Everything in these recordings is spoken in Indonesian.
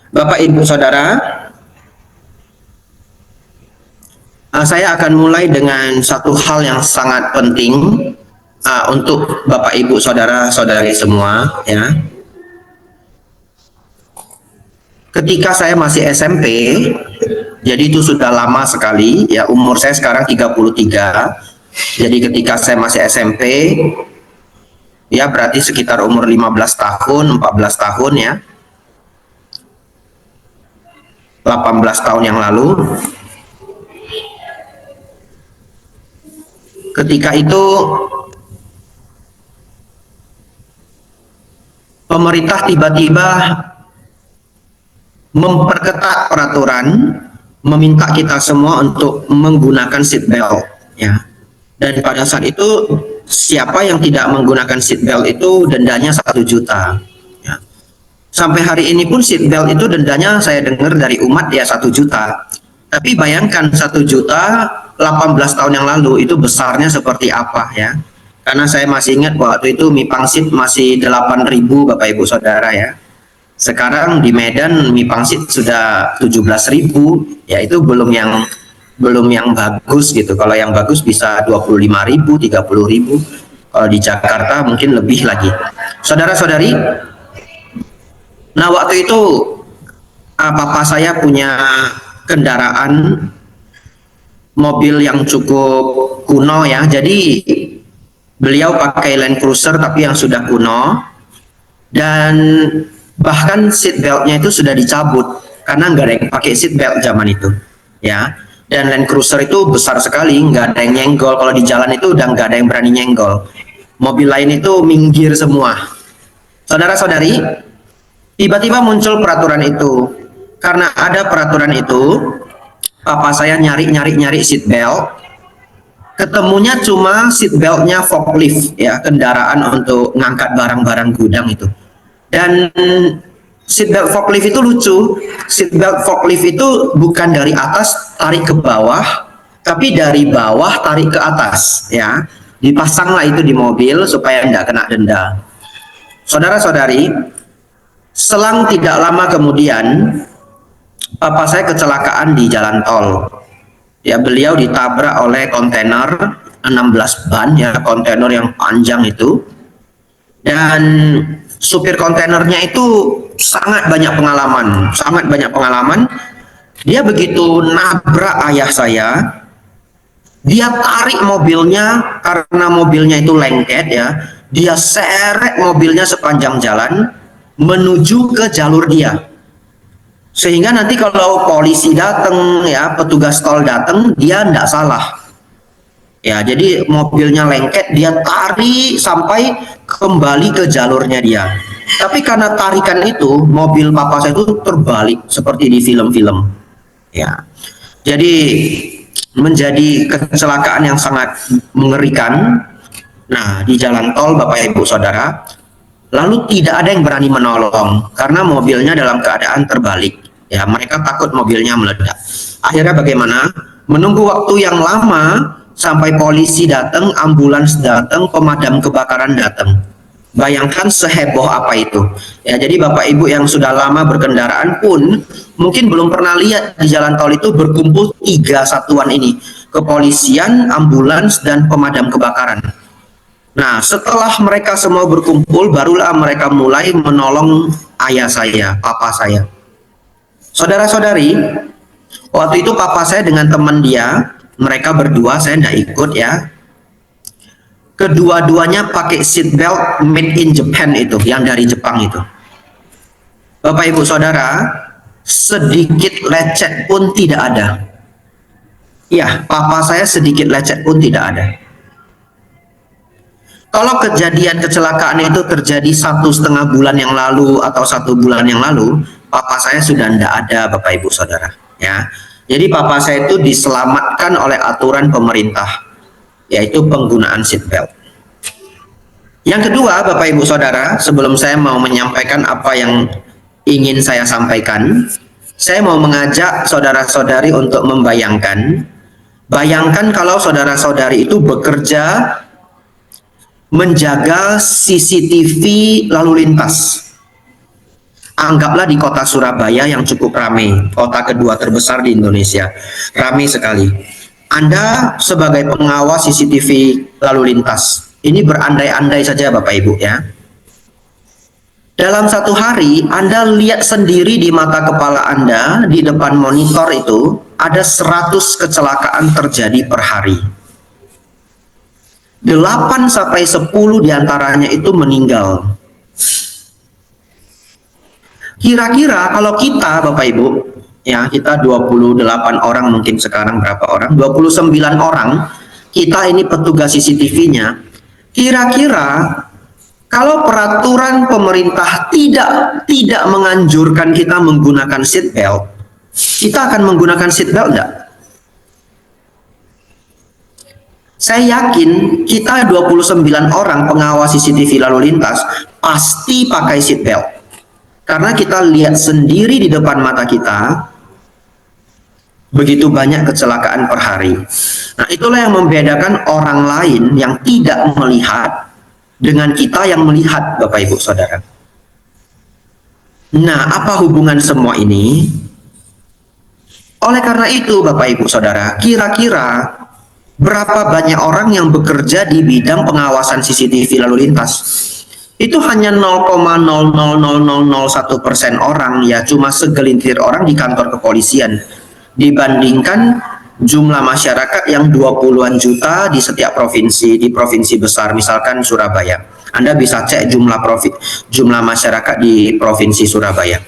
Bapak Ibu Saudara, saya akan mulai dengan satu hal yang sangat penting untuk Bapak Ibu Saudara-saudari semua, ya. Ketika saya masih SMP, jadi itu sudah lama sekali, ya, umur saya sekarang 33. Jadi ketika saya masih SMP, ya berarti sekitar umur 15 tahun, 14 tahun, ya. 18 tahun yang lalu. Ketika itu pemerintah tiba-tiba memperketat peraturan, meminta kita semua untuk menggunakan seat belt, ya. Dan pada saat itu siapa yang tidak menggunakan seat belt itu dendanya 1 juta. Ya. Sampai hari ini pun seat belt itu dendanya saya dengar dari umat ya 1 juta. Tapi bayangkan 1 juta 18 tahun yang lalu itu besarnya seperti apa, ya. Karena saya masih ingat waktu itu mie pangsit masih 8.000 Bapak Ibu Saudara, ya. Sekarang di Medan mie pangsit sudah 17.000, ya, itu belum yang bagus gitu. Kalau yang bagus bisa 25.000, 30.000. Kalau di Jakarta mungkin lebih lagi. Saudara-saudari, nah waktu itu papa saya punya kendaraan mobil yang cukup kuno, ya. Jadi beliau pakai Land Cruiser tapi yang sudah kuno, dan bahkan seat beltnya itu sudah dicabut karena nggak ada yang pakai seat belt zaman itu, ya. Dan Land Cruiser itu besar sekali, nggak ada yang nyenggol. Kalau di jalan itu udah nggak ada yang berani nyenggol. Mobil lain itu minggir semua. Saudara-saudari, tiba-tiba muncul peraturan itu. Karena ada peraturan itu, papa saya nyari seat belt. Ketemunya cuma seat beltnya forklift, ya, kendaraan untuk ngangkat barang-barang gudang itu. Dan seatbelt forklift itu lucu. Seatbelt forklift itu bukan dari atas tarik ke bawah, tapi dari bawah tarik ke atas, ya. Dipasanglah itu di mobil supaya tidak kena denda. Saudara-saudari, selang tidak lama kemudian papa saya kecelakaan di jalan tol. Ya, beliau ditabrak oleh kontainer 16 ban, ya, kontainer yang panjang itu. Dan supir kontainernya itu sangat banyak pengalaman. Dia begitu nabrak ayah saya, dia tarik mobilnya karena mobilnya itu lengket, ya. Dia seret mobilnya sepanjang jalan menuju ke jalur dia. Sehingga nanti kalau polisi datang, ya, petugas tol datang, dia tidak salah. Ya, jadi mobilnya lengket, dia tarik sampai kembali ke jalurnya dia. Tapi karena tarikan itu, mobil papa saya itu terbalik seperti di film-film. Ya, jadi menjadi kecelakaan yang sangat mengerikan. Nah, di jalan tol Bapak Ibu Saudara, lalu tidak ada yang berani menolong karena mobilnya dalam keadaan terbalik. Ya, mereka takut mobilnya meledak. Akhirnya bagaimana? Menunggu waktu yang lama sampai polisi datang, ambulans datang, pemadam kebakaran datang. Bayangkan seheboh apa itu. Ya, jadi Bapak Ibu yang sudah lama berkendaraan pun mungkin belum pernah lihat di jalan tol itu berkumpul 3 satuan ini. Kepolisian, ambulans, dan pemadam kebakaran. Nah, setelah mereka semua berkumpul, barulah mereka mulai menolong ayah saya, papa saya. Saudara-saudari, waktu itu papa saya dengan teman dia, mereka berdua, saya tidak ikut, ya. Kedua-duanya pakai seat belt made in Japan itu, yang dari Jepang itu. Bapak Ibu Saudara, sedikit lecet pun tidak ada. Ya, papa saya sedikit lecet pun tidak ada. Kalau kejadian kecelakaan itu terjadi 1,5 bulan yang lalu atau 1 bulan yang lalu, papa saya sudah tidak ada, Bapak Ibu Saudara, ya. Jadi papa saya itu diselamatkan oleh aturan pemerintah, yaitu penggunaan seat belt. Yang kedua, Bapak Ibu Saudara, sebelum saya mau menyampaikan apa yang ingin saya sampaikan, saya mau mengajak saudara-saudari untuk bayangkan kalau saudara-saudari itu bekerja menjaga CCTV lalu lintas. Anggaplah di kota Surabaya yang cukup ramai, kota kedua terbesar di Indonesia, ramai sekali. Anda sebagai pengawas CCTV lalu lintas, ini berandai-andai saja Bapak Ibu ya. Dalam satu hari, Anda lihat sendiri di mata kepala Anda, di depan monitor itu, ada 100 kecelakaan terjadi per hari. 8-10 diantaranya itu meninggal. Kira-kira kalau kita Bapak Ibu, ya kita 28 orang, mungkin sekarang berapa orang? 29 orang, kita ini petugas CCTV-nya. Kira-kira kalau peraturan pemerintah tidak menganjurkan kita menggunakan seat belt, kita akan menggunakan seat belt enggak? Saya yakin kita 29 orang pengawas CCTV lalu lintas pasti pakai seat belt. Karena kita lihat sendiri di depan mata kita, begitu banyak kecelakaan per hari. Nah, itulah yang membedakan orang lain yang tidak melihat dengan kita yang melihat, Bapak Ibu Saudara. Nah, apa hubungan semua ini? Oleh karena itu, Bapak Ibu Saudara, kira-kira berapa banyak orang yang bekerja di bidang pengawasan CCTV lalu lintas? Itu hanya 0,00001% orang, ya cuma segelintir orang di kantor kepolisian dibandingkan jumlah masyarakat yang 20-an juta di setiap provinsi, di provinsi besar misalkan Surabaya. Anda bisa cek jumlah masyarakat di provinsi Surabaya.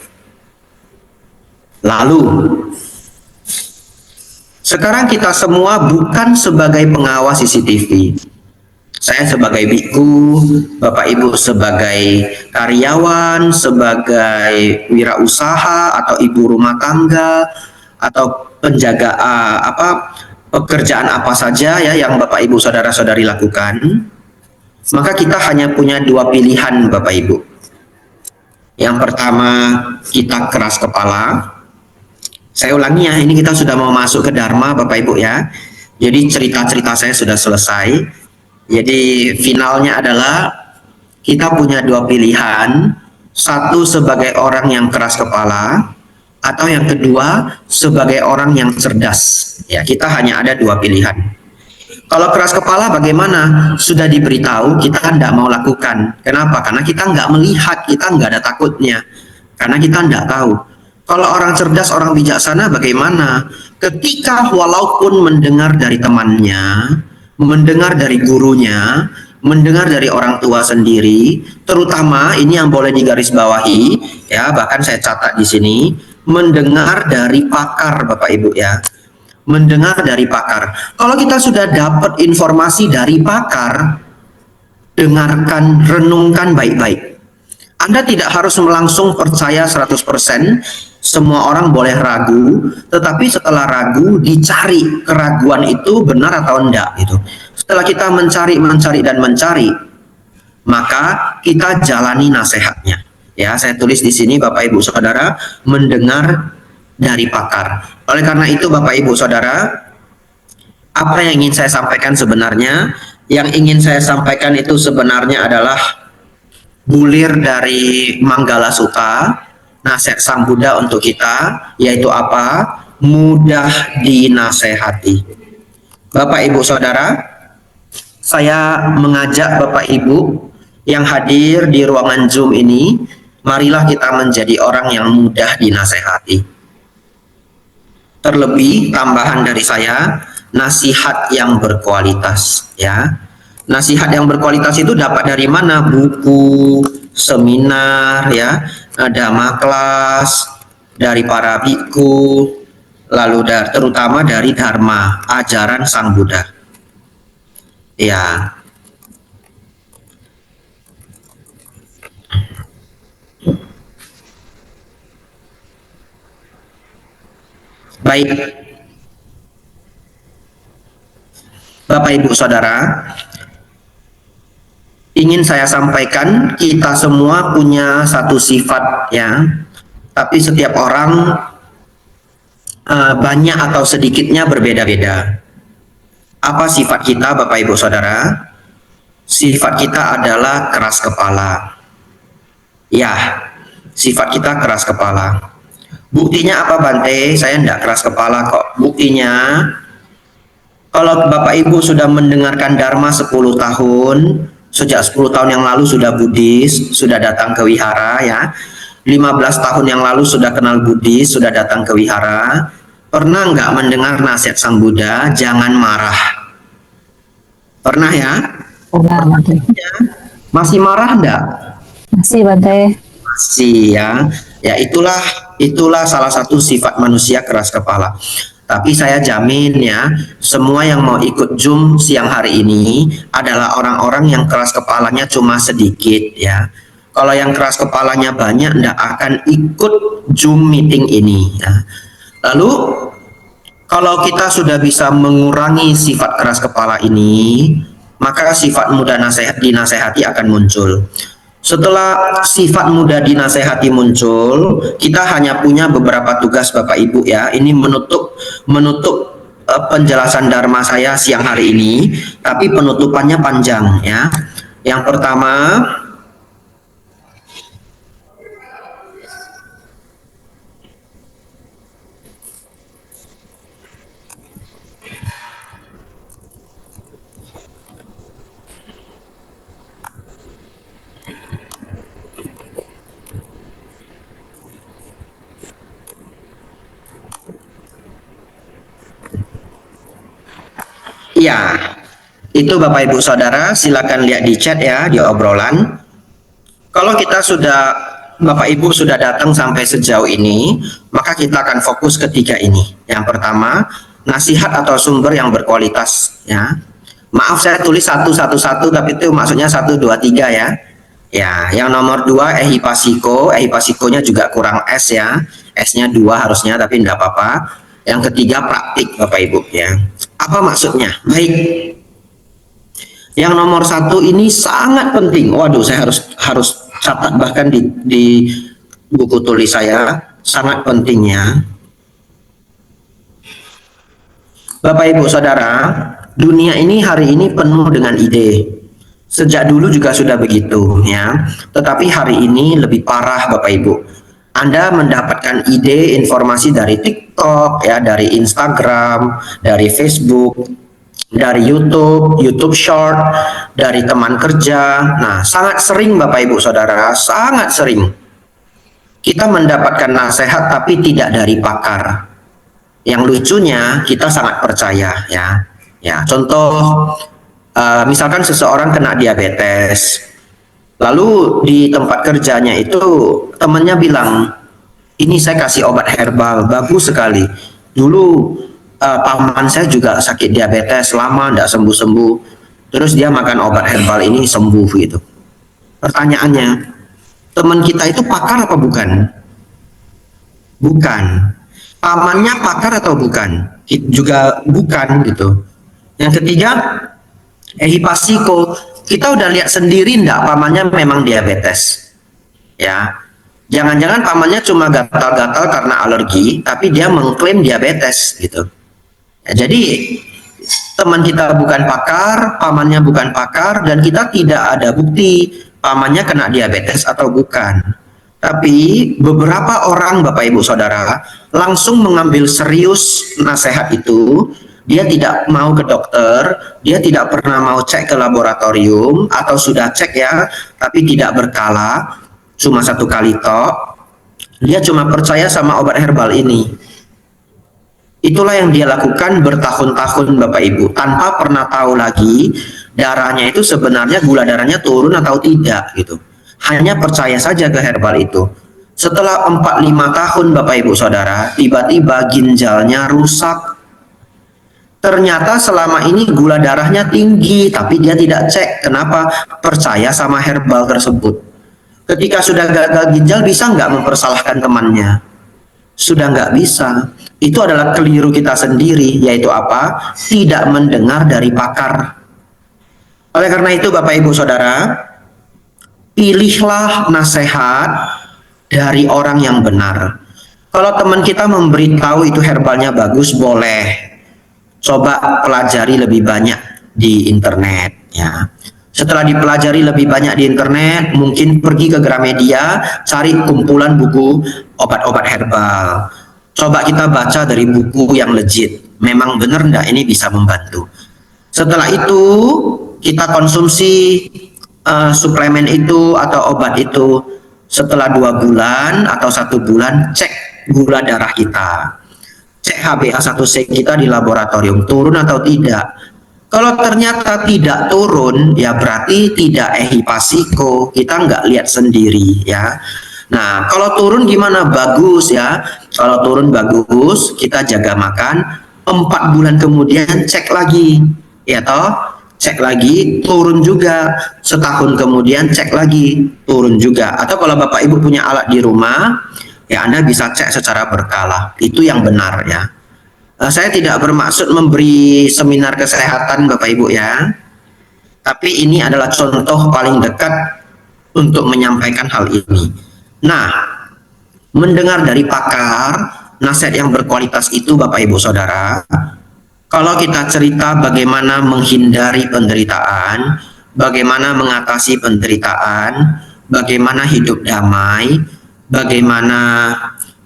Lalu sekarang kita semua bukan sebagai pengawas CCTV. Saya sebagai biku, Bapak Ibu sebagai karyawan, sebagai wirausaha atau ibu rumah tangga atau penjaga pekerjaan apa saja ya yang Bapak Ibu saudara-saudari lakukan, maka kita hanya punya dua pilihan Bapak Ibu. Yang pertama, kita keras kepala. Saya ulangi ya, ini kita sudah mau masuk ke Dharma Bapak Ibu ya. Jadi cerita-cerita saya sudah selesai. Jadi finalnya adalah kita punya dua pilihan, satu sebagai orang yang keras kepala, atau yang kedua sebagai orang yang cerdas. Ya, kita hanya ada dua pilihan. Kalau keras kepala bagaimana? Sudah diberitahu, kita tidak mau lakukan. Kenapa? Karena kita nggak melihat, kita nggak ada takutnya. Karena kita nggak tahu. Kalau orang cerdas, orang bijaksana bagaimana? Ketika walaupun mendengar dari temannya, mendengar dari gurunya, mendengar dari orang tua sendiri, terutama ini yang boleh digarisbawahi, ya bahkan saya catat di sini, mendengar dari pakar Bapak Ibu ya, mendengar dari pakar. Kalau kita sudah dapat informasi dari pakar, dengarkan, renungkan baik-baik. Anda tidak harus langsung percaya 100%, semua orang boleh ragu, tetapi setelah ragu dicari keraguan itu benar atau enggak gitu. Setelah kita mencari dan mencari, maka kita jalani nasihatnya. Ya, saya tulis di sini Bapak Ibu Saudara, mendengar dari pakar. Oleh karena itu Bapak Ibu Saudara, apa yang ingin saya sampaikan sebenarnya? Yang ingin saya sampaikan itu sebenarnya adalah bulir dari Manggala Sutta, nasihat Sang Buddha untuk kita, yaitu apa? Mudah dinasehati. Bapak Ibu Saudara, saya mengajak Bapak Ibu yang hadir di ruangan Zoom ini, marilah kita menjadi orang yang mudah dinasehati. Terlebih tambahan dari saya, nasihat yang berkualitas ya. Nasihat yang berkualitas itu dapat dari mana? Buku, seminar ya, dhamma kelas dari para biku, lalu terutama dari Dharma, ajaran Sang Buddha. Ya. Baik. Bapak Ibu Saudara, ingin saya sampaikan, kita semua punya satu sifat ya, tapi setiap orang banyak atau sedikitnya berbeda-beda. Apa sifat kita Bapak Ibu Saudara? Sifat kita adalah keras kepala. Ya, sifat kita keras kepala. Buktinya apa Bante? Saya tidak keras kepala kok. Buktinya, kalau Bapak Ibu sudah mendengarkan Dharma 10 tahun, sejak 10 tahun yang lalu sudah Buddhis, sudah datang ke wihara ya. 15 tahun yang lalu sudah kenal Buddhis, sudah datang ke wihara. Pernah nggak mendengar nasihat Sang Buddha, jangan marah? Pernah ya? Pernah, Bante. Masih marah enggak? Masih, Bante. Masih ya. Ya itulah salah satu sifat manusia keras kepala. Tapi saya jamin ya, semua yang mau ikut Zoom siang hari ini adalah orang-orang yang keras kepalanya cuma sedikit ya. Kalau yang keras kepalanya banyak, ndak akan ikut Zoom meeting ini ya. Lalu kalau kita sudah bisa mengurangi sifat keras kepala ini, maka sifat mudah dinasehati akan muncul. Setelah sifat mudah dinasehati muncul, kita hanya punya beberapa tugas Bapak Ibu ya. Ini menutup penjelasan Dharma saya siang hari ini, tapi penutupannya panjang ya. Yang pertama, ya, itu Bapak Ibu Saudara, silakan lihat di chat ya, di obrolan. Kalau kita Bapak Ibu sudah datang sampai sejauh ini, maka kita akan fokus ketiga ini. Yang pertama, nasihat atau sumber yang berkualitas ya. Maaf saya tulis satu, tapi itu maksudnya 1, 2, 3 ya. Ya, yang nomor 2 ehipasikonya juga kurang S ya. S-nya 2 harusnya, tapi tidak apa-apa. Yang ketiga praktik Bapak Ibu ya. Apa maksudnya? Baik. Yang nomor 1 ini sangat penting. Waduh, saya harus catat bahkan di buku tulis saya, sangat pentingnya. Bapak Ibu Saudara, dunia ini hari ini penuh dengan ide. Sejak dulu juga sudah begitu ya. Tetapi hari ini lebih parah Bapak Ibu. Anda mendapatkan ide informasi dari TikTok ya, dari Instagram, dari Facebook, dari YouTube Short, dari teman kerja. Nah, sangat sering Bapak Ibu Saudara, sangat sering kita mendapatkan nasihat tapi tidak dari pakar. Yang lucunya kita sangat percaya ya. Ya, contoh misalkan seseorang kena diabetes. Lalu di tempat kerjanya itu temannya bilang, ini saya kasih obat herbal, bagus sekali. Dulu paman saya juga sakit diabetes lama, tidak sembuh-sembuh. Terus dia makan obat herbal ini sembuh gitu. Pertanyaannya, teman kita itu pakar apa bukan? Bukan. Pamannya pakar atau bukan? Juga bukan gitu. Yang ketiga, ehipasiko. Kita udah lihat sendiri enggak pamannya memang diabetes. Ya. Jangan-jangan pamannya cuma gatal-gatal karena alergi, tapi dia mengklaim diabetes gitu. Ya, jadi teman kita bukan pakar, pamannya bukan pakar, dan kita tidak ada bukti pamannya kena diabetes atau bukan. Tapi beberapa orang Bapak Ibu Saudara langsung mengambil serius nasihat itu. Dia tidak mau ke dokter, dia tidak pernah mau cek ke laboratorium, atau sudah cek ya, tapi tidak berkala, cuma 1 kali tok. Dia cuma percaya sama obat herbal ini. Itulah yang dia lakukan bertahun-tahun Bapak Ibu, tanpa pernah tahu lagi darahnya itu sebenarnya gula darahnya turun atau tidak gitu. Hanya percaya saja ke herbal itu. Setelah 4-5 tahun Bapak Ibu Saudara, tiba-tiba ginjalnya rusak. Ternyata selama ini gula darahnya tinggi, tapi dia tidak cek. Kenapa? Percaya sama herbal tersebut. Ketika sudah gagal ginjal, bisa nggak mempersalahkan temannya? Sudah nggak bisa. Itu adalah keliru kita sendiri, yaitu apa? Tidak mendengar dari pakar. Oleh karena itu Bapak Ibu Saudara, pilihlah nasihat dari orang yang benar. Kalau teman kita memberitahu itu herbalnya bagus, boleh. Coba pelajari lebih banyak di internet ya. Setelah dipelajari lebih banyak di internet, mungkin pergi ke Gramedia, cari kumpulan buku obat-obat herbal. Coba kita baca dari buku yang legit. Memang benar enggak ini bisa membantu. Setelah itu, kita konsumsi suplemen itu atau obat itu. Setelah 2 bulan atau 1 bulan, cek gula darah kita. Cek HbA1c kita di laboratorium, turun atau tidak. Kalau ternyata tidak turun, ya berarti tidak ehipasiko, kita nggak lihat sendiri ya. Nah, kalau turun gimana? Bagus ya. Kalau turun bagus, kita jaga makan. 4 bulan kemudian cek lagi, ya toh? Cek lagi, turun juga. Setahun kemudian cek lagi, turun juga. Atau kalau Bapak Ibu punya alat di rumah, ya Anda bisa cek secara berkala. Itu yang benar ya. Saya tidak bermaksud memberi seminar kesehatan Bapak Ibu ya. Tapi ini adalah contoh paling dekat untuk menyampaikan hal ini. Nah, mendengar dari pakar, nasihat yang berkualitas itu Bapak Ibu Saudara, kalau kita cerita bagaimana menghindari penderitaan, bagaimana mengatasi penderitaan, bagaimana hidup damai, bagaimana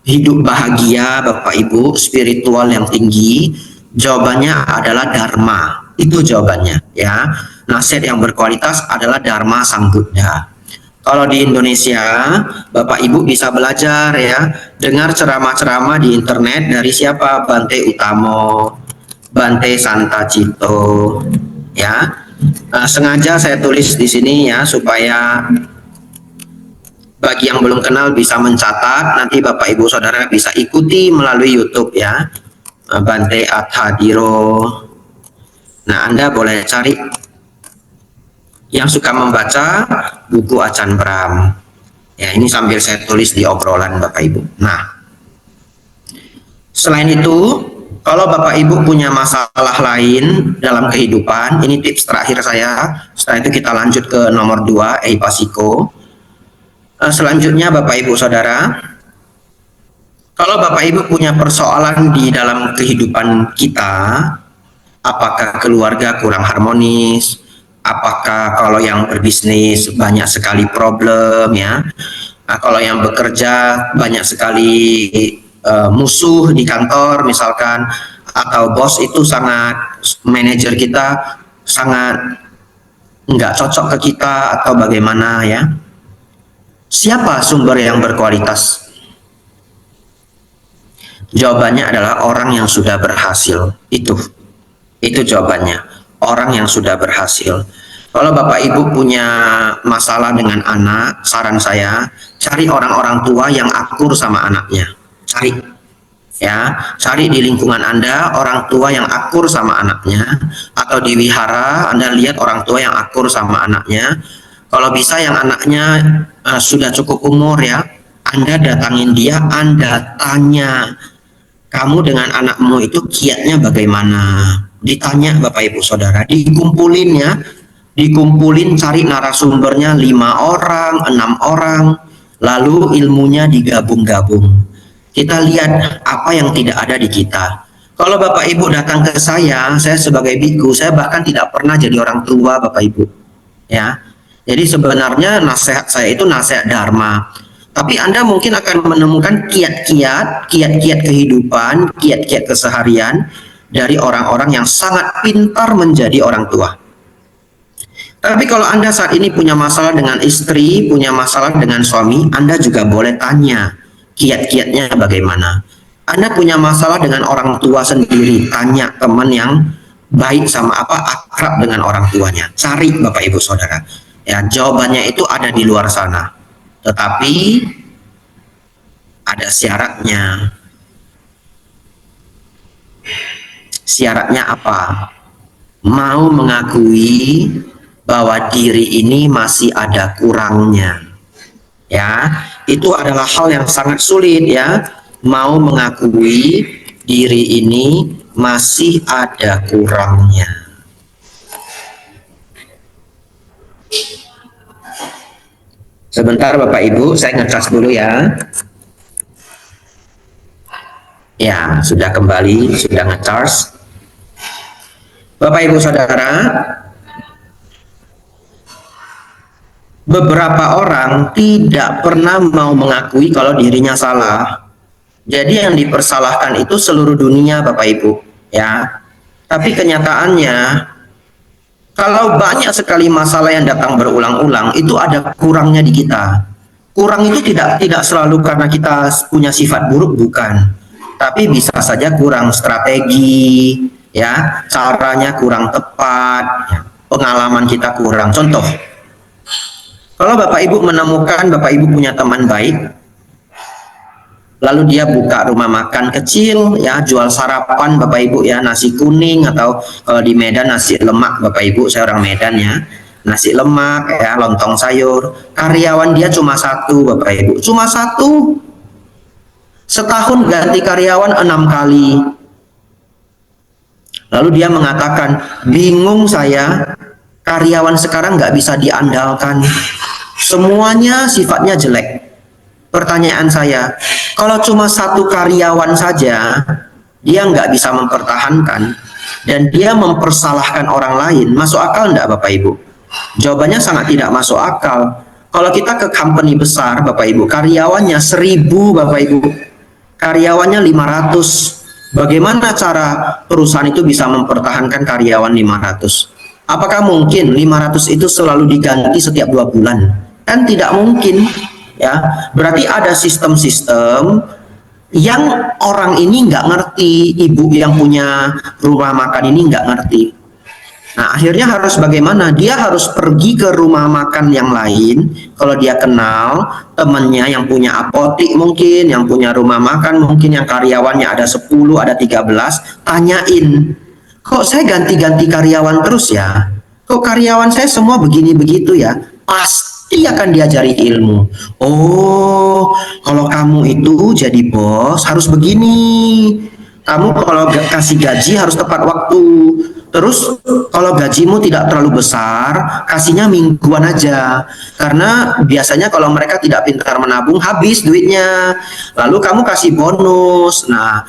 hidup bahagia Bapak Ibu, spiritual yang tinggi, jawabannya adalah Dharma. Itu jawabannya ya. Nasihat yang berkualitas adalah Dharma Sang Buddha. Kalau di Indonesia, Bapak Ibu bisa belajar ya, dengar ceramah-ceramah di internet dari siapa? Bante Utamo, Bante Santacito ya. Sengaja saya tulis di sini ya supaya bagi yang belum kenal bisa mencatat, nanti Bapak Ibu Saudara bisa ikuti melalui YouTube ya. Bante Athadiro. Nah, Anda boleh cari yang suka membaca buku Ajahn Brahm. Ya, ini sambil saya tulis di obrolan Bapak Ibu. Nah, selain itu, kalau Bapak Ibu punya masalah lain dalam kehidupan, ini tips terakhir saya. Setelah itu kita lanjut ke nomor 2, ehipasiko. Selanjutnya Bapak Ibu Saudara, kalau Bapak Ibu punya persoalan di dalam kehidupan kita, apakah keluarga kurang harmonis, apakah kalau yang berbisnis banyak sekali problem ya, nah, kalau yang bekerja banyak sekali musuh di kantor misalkan, atau bos itu sangat, manajer kita sangat nggak cocok ke kita atau bagaimana ya. Siapa sumber yang berkualitas? Jawabannya adalah orang yang sudah berhasil. Itu jawabannya. Orang yang sudah berhasil. Kalau Bapak Ibu punya masalah dengan anak, saran saya, cari orang-orang tua yang akur sama anaknya. Cari. Ya, cari di lingkungan Anda orang tua yang akur sama anaknya, atau di wihara Anda lihat orang tua yang akur sama anaknya. Kalau bisa yang anaknya sudah cukup umur ya, Anda datangin dia, Anda tanya, kamu dengan anakmu itu kiatnya bagaimana? Ditanya Bapak Ibu Saudara, dikumpulin ya, dikumpulin, cari narasumbernya 5 orang, 6 orang, lalu ilmunya digabung-gabung. Kita lihat apa yang tidak ada di kita. Kalau Bapak Ibu datang ke saya sebagai biku, saya bahkan tidak pernah jadi orang tua Bapak Ibu ya. Jadi sebenarnya nasihat saya itu nasihat Dharma. Tapi Anda mungkin akan menemukan kiat-kiat kehidupan, kiat-kiat keseharian dari orang-orang yang sangat pintar menjadi orang tua. Tapi kalau Anda saat ini punya masalah dengan istri, punya masalah dengan suami, Anda juga boleh tanya kiat-kiatnya bagaimana. Anda punya masalah dengan orang tua sendiri, tanya teman yang baik sama akrab dengan orang tuanya. Cari Bapak Ibu Saudara. Ya, jawabannya itu ada di luar sana. Tetapi ada syaratnya. Syaratnya apa? Mau mengakui bahwa diri ini masih ada kurangnya. Ya, itu adalah hal yang sangat sulit ya. Mau mengakui diri ini masih ada kurangnya. Sebentar Bapak Ibu, saya ngecas dulu ya. Ya, sudah kembali, sudah ngecas. Bapak Ibu Saudara, beberapa orang tidak pernah mau mengakui kalau dirinya salah. Jadi yang dipersalahkan itu seluruh dunia, Bapak Ibu, ya. Tapi kenyataannya, kalau banyak sekali masalah yang datang berulang-ulang, itu ada kurangnya di kita. Kurang itu tidak selalu karena kita punya sifat buruk, bukan. Tapi bisa saja kurang strategi, ya, caranya kurang tepat, ya, pengalaman kita kurang. Contoh, kalau Bapak Ibu menemukan Bapak Ibu punya teman baik, lalu dia buka rumah makan kecil, ya, jual sarapan Bapak Ibu, ya, nasi kuning, atau kalau di Medan nasi lemak Bapak Ibu, saya orang Medan, ya, nasi lemak, ya, lontong sayur. Karyawan dia cuma satu, Bapak Ibu, cuma satu. Setahun ganti karyawan 6 kali. Lalu dia mengatakan, bingung saya, karyawan sekarang nggak bisa diandalkan, semuanya sifatnya jelek. Pertanyaan saya, kalau cuma satu karyawan saja, dia nggak bisa mempertahankan, dan dia mempersalahkan orang lain, masuk akal nggak Bapak Ibu? Jawabannya sangat tidak masuk akal. Kalau kita ke company besar Bapak Ibu, karyawannya 1000 Bapak Ibu, karyawannya 500. Bagaimana cara perusahaan itu bisa mempertahankan karyawan 500? Apakah mungkin 500 itu selalu diganti setiap 2 bulan? Kan tidak mungkin, ya. Berarti ada sistem-sistem yang orang ini nggak ngerti, ibu yang punya rumah makan ini nggak ngerti. Nah, akhirnya harus bagaimana? Dia harus pergi ke rumah makan yang lain. Kalau dia kenal temannya yang punya apotik mungkin, yang punya rumah makan mungkin, yang karyawannya ada 10, ada 13, tanyain, kok saya ganti-ganti karyawan terus ya? Kok karyawan saya semua begini begitu ya? Pasti akan diajari ilmu. Oh, kalau kamu itu jadi bos harus begini. Kamu kalau kasih gaji harus tepat waktu. Terus kalau gajimu tidak terlalu besar, kasihnya mingguan aja. Karena biasanya kalau mereka tidak pintar menabung, habis duitnya. Lalu kamu kasih bonus. Nah,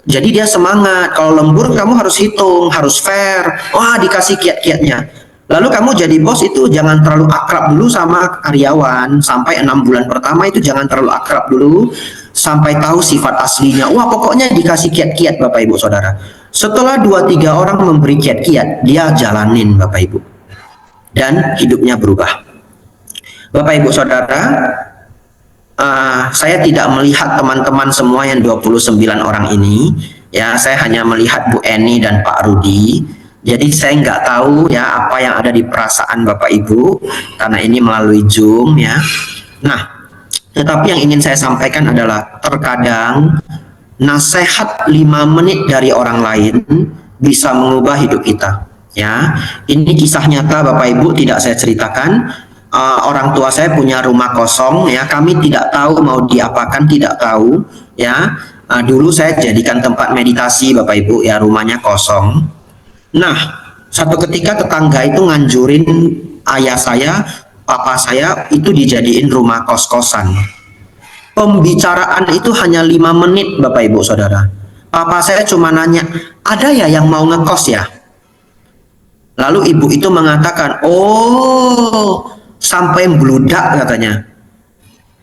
jadi dia semangat. Kalau lembur kamu harus hitung, harus fair. Wah, dikasih kiat-kiatnya. Lalu kamu jadi bos itu jangan terlalu akrab dulu sama karyawan. Sampai 6 bulan pertama itu jangan terlalu akrab dulu, sampai tahu sifat aslinya. Wah, pokoknya dikasih kiat-kiat Bapak Ibu Saudara. Setelah 2-3 orang memberi kiat-kiat, dia jalanin Bapak Ibu, dan hidupnya berubah. Bapak Ibu Saudara, saya tidak melihat teman-teman semua yang 29 orang ini, ya. Saya hanya melihat Bu Eni dan Pak Rudi. Jadi saya nggak tahu ya apa yang ada di perasaan Bapak Ibu, karena ini melalui Zoom, ya. Nah, tetapi yang ingin saya sampaikan adalah terkadang nasihat 5 menit dari orang lain bisa mengubah hidup kita, ya. Ini kisah nyata Bapak Ibu, tidak saya ceritakan. Orang tua saya punya rumah kosong, ya. Kami tidak tahu mau diapakan, tidak tahu, ya. Dulu saya jadikan tempat meditasi Bapak Ibu, ya, rumahnya kosong. Nah, satu ketika tetangga itu nganjurin ayah saya, papa saya itu dijadiin rumah kos-kosan. Pembicaraan itu hanya 5 menit Bapak Ibu Saudara. Papa saya cuma nanya, ada ya yang mau ngekos ya? Lalu ibu itu mengatakan, oh, sampai membludak katanya.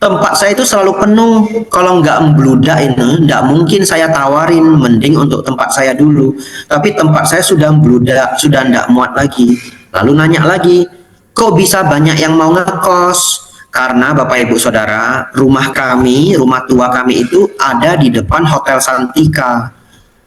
Tempat saya itu selalu penuh. Kalau nggak membludak ini, nggak mungkin saya tawarin, mending untuk tempat saya dulu. Tapi tempat saya sudah membludak, sudah nggak muat lagi. Lalu nanya lagi, kok bisa banyak yang mau ngekos? Karena Bapak Ibu Saudara, rumah kami, rumah tua kami itu ada di depan Hotel Santika.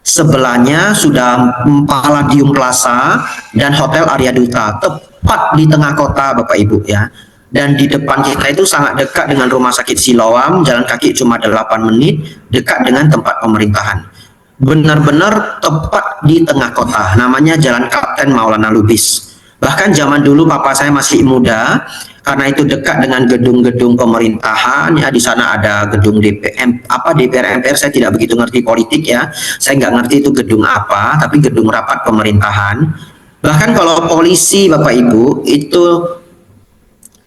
Sebelahnya sudah Palladium Plaza dan Hotel Arya Duta, tepat di tengah kota Bapak Ibu, ya. Dan di depan kita itu sangat dekat dengan Rumah Sakit Siloam, jalan kaki cuma 8 menit, dekat dengan tempat pemerintahan. Benar-benar tepat di tengah kota, namanya Jalan Kapten Maulana Lubis. Bahkan zaman dulu papa saya masih muda, karena itu dekat dengan gedung-gedung pemerintahan, ya. Di sana ada gedung DPR MPR, saya tidak begitu ngerti politik, ya. Saya nggak ngerti itu gedung apa, tapi gedung rapat pemerintahan. Bahkan kalau polisi Bapak Ibu itu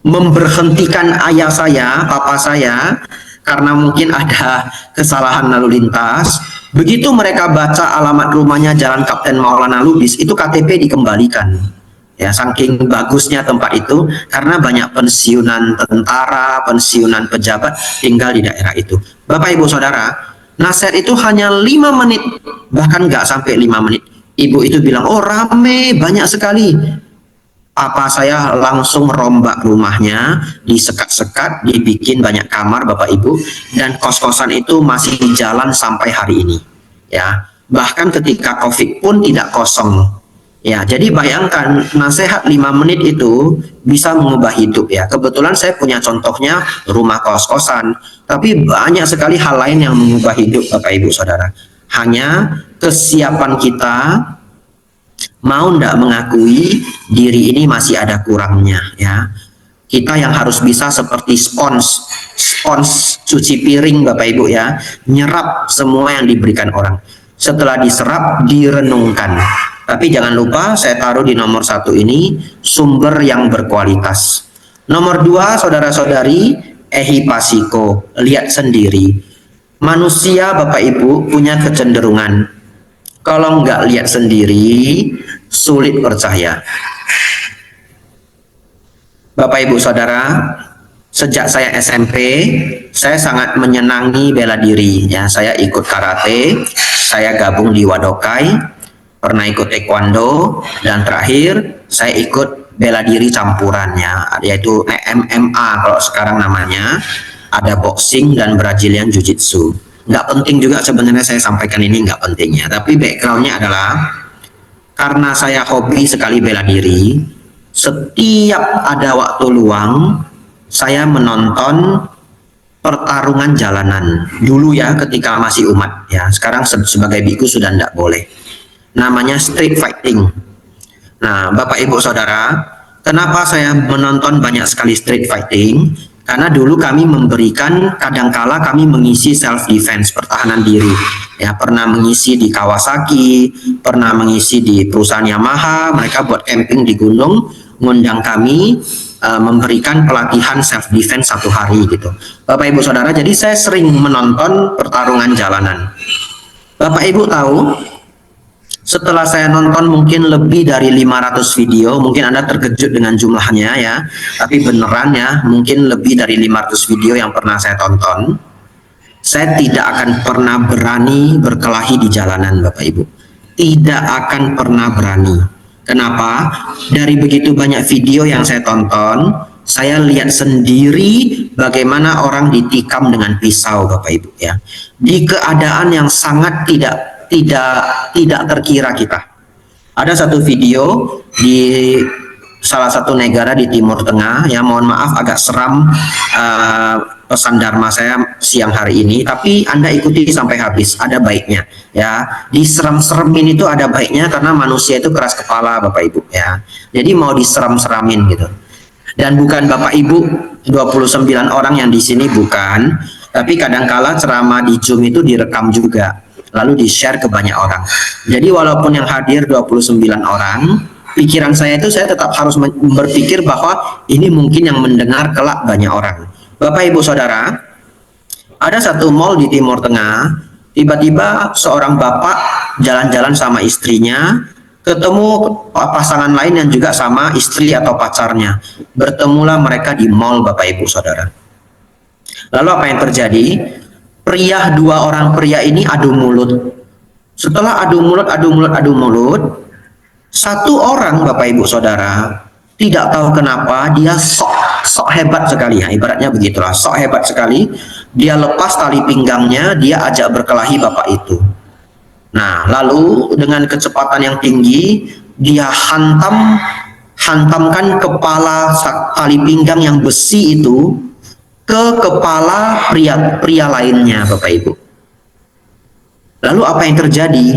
memberhentikan ayah saya, papa saya, karena mungkin ada kesalahan lalu lintas. Begitu mereka baca alamat rumahnya Jalan Kapten Maulana Lubis, itu KTP dikembalikan. Ya, saking bagusnya tempat itu karena banyak pensiunan tentara, pensiunan pejabat tinggal di daerah itu. Bapak Ibu Saudara, nasihat itu hanya 5 menit, bahkan nggak sampai 5 menit. Ibu itu bilang, oh rame, banyak sekali. Apa saya langsung rombak rumahnya, disekat-sekat, dibikin banyak kamar Bapak Ibu, dan kos-kosan itu masih jalan sampai hari ini. Ya, bahkan ketika COVID pun tidak kosong. Ya, jadi bayangkan nasihat 5 menit itu bisa mengubah hidup ya. Kebetulan saya punya contohnya rumah kos-kosan, tapi banyak sekali hal lain yang mengubah hidup Bapak Ibu Saudara. Hanya kesiapan kita mau ndak mengakui diri ini masih ada kurangnya ya. Kita yang harus bisa seperti spons cuci piring Bapak Ibu ya, nyerap semua yang diberikan orang. Setelah diserap, direnungkan. Tapi jangan lupa saya taruh di nomor 1 ini sumber yang berkualitas. Nomor 2, saudara-saudari, ehipasiko, lihat sendiri. Manusia Bapak Ibu punya kecenderungan kalau nggak lihat sendiri sulit percaya. Bapak Ibu Saudara, sejak saya SMP, saya sangat menyenangi bela diri ya. Saya ikut karate, saya gabung di Wadokai, pernah ikut taekwondo, dan terakhir saya ikut bela diri campurannya, yaitu MMA kalau sekarang namanya. Ada boxing dan Brazilian Jiu-Jitsu. Nggak penting juga sebenarnya saya sampaikan ini, nggak pentingnya. Tapi backgroundnya adalah karena saya hobi sekali bela diri, setiap ada waktu luang saya menonton pertarungan jalanan. Dulu ya ketika masih umat ya, sekarang sebagai biku sudah tidak boleh. Namanya street fighting. Nah, Bapak Ibu Saudara, kenapa saya menonton banyak sekali street fighting? Karena dulu kami memberikan, kadangkala kami mengisi self defense, pertahanan diri. Ya, pernah mengisi di Kawasaki, pernah mengisi di perusahaan Yamaha, mereka buat camping di gunung, ngundang kami memberikan pelatihan self defense 1 hari gitu. Bapak Ibu Saudara, jadi saya sering menonton pertarungan jalanan. Bapak Ibu tahu, setelah saya nonton mungkin lebih dari 500 video, mungkin Anda terkejut dengan jumlahnya ya, tapi beneran ya, mungkin lebih dari 500 video yang pernah saya tonton. Saya tidak akan pernah berani berkelahi di jalanan Bapak Ibu. Tidak akan pernah berani. Kenapa? Dari begitu banyak video yang saya tonton, saya lihat sendiri bagaimana orang ditikam dengan pisau Bapak Ibu ya. Di keadaan yang sangat tidak terkira kita. Ada satu video di salah satu negara di Timur Tengah ya, mohon maaf agak seram pesan dharma saya siang hari ini, tapi Anda ikuti sampai habis, ada baiknya ya. Diserem-seremin itu ada baiknya karena manusia itu keras kepala Bapak Ibu ya. Jadi mau diserem-seramin gitu. Dan bukan Bapak Ibu 29 orang yang di sini bukan, tapi kadangkala ceramah di Zoom itu direkam juga, lalu di-share ke banyak orang. Jadi walaupun yang hadir 29 orang, pikiran saya itu saya tetap harus berpikir bahwa ini mungkin yang mendengar kelak banyak orang. Bapak Ibu Saudara, ada satu mall di Timur Tengah, tiba-tiba seorang bapak jalan-jalan sama istrinya, ketemu pasangan lain yang juga sama istri atau pacarnya. Bertemulah mereka di mall Bapak Ibu Saudara. Lalu apa yang terjadi? Dua orang pria ini adu mulut. Setelah adu mulut, satu orang Bapak Ibu Saudara tidak tahu kenapa dia sok hebat sekali ya, ibaratnya begitulah, sok hebat sekali. Dia lepas tali pinggangnya, dia ajak berkelahi bapak itu. Nah, lalu dengan kecepatan yang tinggi dia hantamkan kepala tali pinggang yang besi itu ke kepala pria lainnya Bapak Ibu. Lalu apa yang terjadi?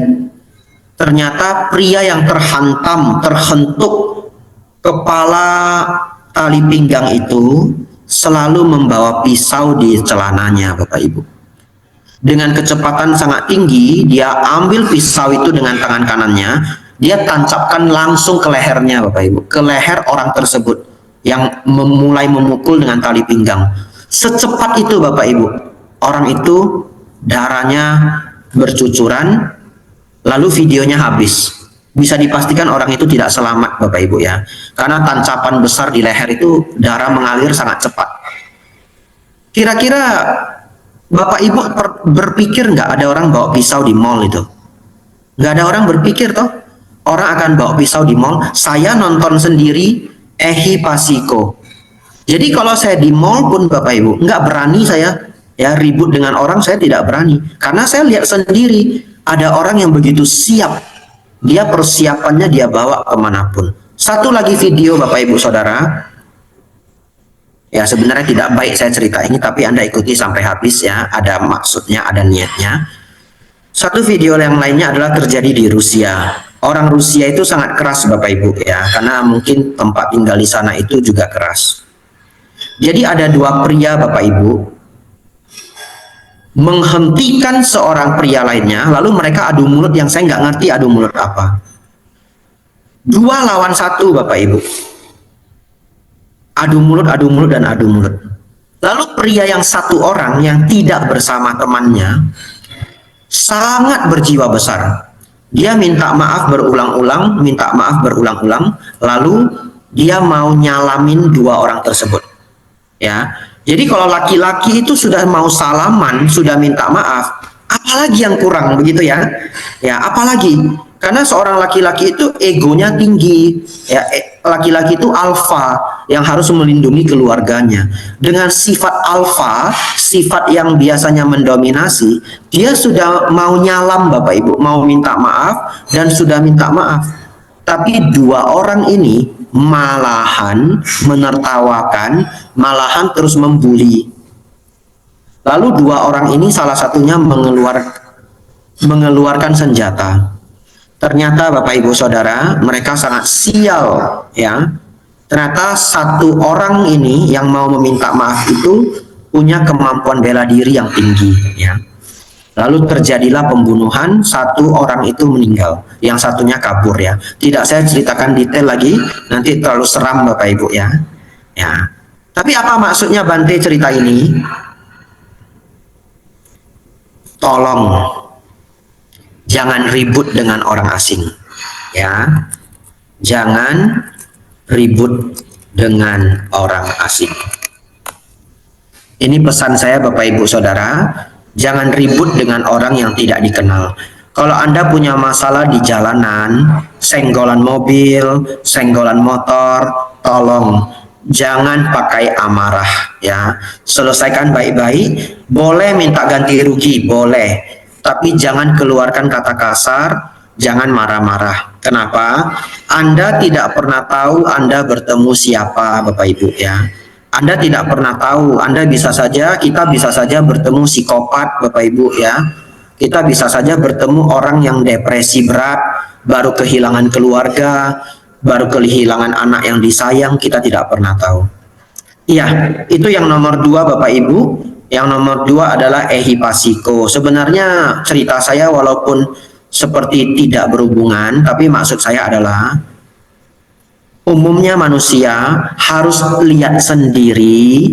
Ternyata pria yang terhentuk kepala tali pinggang itu selalu membawa pisau di celananya Bapak Ibu. Dengan kecepatan sangat tinggi, dia ambil pisau itu dengan tangan kanannya, dia tancapkan langsung ke lehernya Bapak Ibu, ke leher orang tersebut yang mulai memukul dengan tali pinggang. Secepat itu Bapak Ibu, orang itu darahnya bercucuran, lalu videonya habis. bisa dipastikan orang itu tidak selamat Bapak Ibu ya. Karena tancapan besar di leher itu darah mengalir sangat cepat. Kira-kira Bapak Ibu berpikir nggak ada orang bawa pisau di mall itu? Nggak ada orang berpikir toh orang akan bawa pisau di mall. Saya nonton sendiri Ehi Pasiko. Jadi kalau saya di mall pun Bapak Ibu nggak berani saya ya ribut dengan orang, saya tidak berani karena saya lihat sendiri ada orang yang begitu siap, dia persiapannya dia bawa kemanapun. Satu lagi video Bapak Ibu Saudara, ya sebenarnya tidak baik saya cerita ini tapi Anda ikuti sampai habis ya, ada maksudnya, ada niatnya. Satu video yang lainnya adalah terjadi di Rusia. Orang Rusia itu sangat keras Bapak Ibu ya, karena mungkin tempat tinggal di sana itu juga keras. Jadi ada dua pria Bapak Ibu menghentikan seorang pria lainnya, lalu mereka adu mulut yang saya nggak ngerti adu mulut apa. 2 lawan 1 Bapak Ibu. Adu mulut dan adu mulut. Lalu pria yang satu orang yang tidak bersama temannya sangat berjiwa besar. Dia minta maaf berulang-ulang, lalu dia mau nyalamin 2 orang tersebut. Ya. Jadi kalau laki-laki itu sudah mau salaman, sudah minta maaf, apalagi yang kurang begitu ya? Ya, apalagi? Karena seorang laki-laki itu egonya tinggi. Ya, laki-laki itu alfa yang harus melindungi keluarganya. Dengan sifat alfa, sifat yang biasanya mendominasi, dia sudah mau nyalam Bapak Ibu, mau minta maaf dan sudah minta maaf. Tapi 2 orang ini malahan menertawakan, malahan terus membuli. Lalu 2 orang ini salah satunya mengeluarkan senjata. Ternyata Bapak Ibu Saudara, mereka sangat sial ya. Ternyata satu orang ini yang mau meminta maaf itu punya kemampuan bela diri yang tinggi ya. Lalu terjadilah pembunuhan, 1 orang itu meninggal, yang satunya kabur ya. Tidak saya ceritakan detail lagi, nanti terlalu seram Bapak Ibu ya. Ya. Tapi apa maksudnya Bante cerita ini? Tolong jangan ribut dengan orang asing. Ya. Jangan ribut dengan orang asing. Ini pesan saya Bapak Ibu Saudara. Jangan ribut dengan orang yang tidak dikenal. Kalau Anda punya masalah di jalanan, senggolan mobil, senggolan motor, tolong jangan pakai amarah ya. Selesaikan baik-baik. Boleh minta ganti rugi, boleh. Tapi jangan keluarkan kata kasar, jangan marah-marah. Kenapa? Anda tidak pernah tahu Anda bertemu siapa Bapak Ibu ya. Anda tidak pernah tahu, kita bisa saja bertemu psikopat Bapak Ibu ya. Kita bisa saja bertemu orang yang depresi berat, baru kehilangan keluarga, baru kehilangan anak yang disayang, kita tidak pernah tahu. Iya, itu yang nomor 2 Bapak Ibu. Yang nomor 2 adalah Ehi Pasiko. Sebenarnya cerita saya walaupun seperti tidak berhubungan, tapi maksud saya adalah umumnya manusia harus lihat sendiri,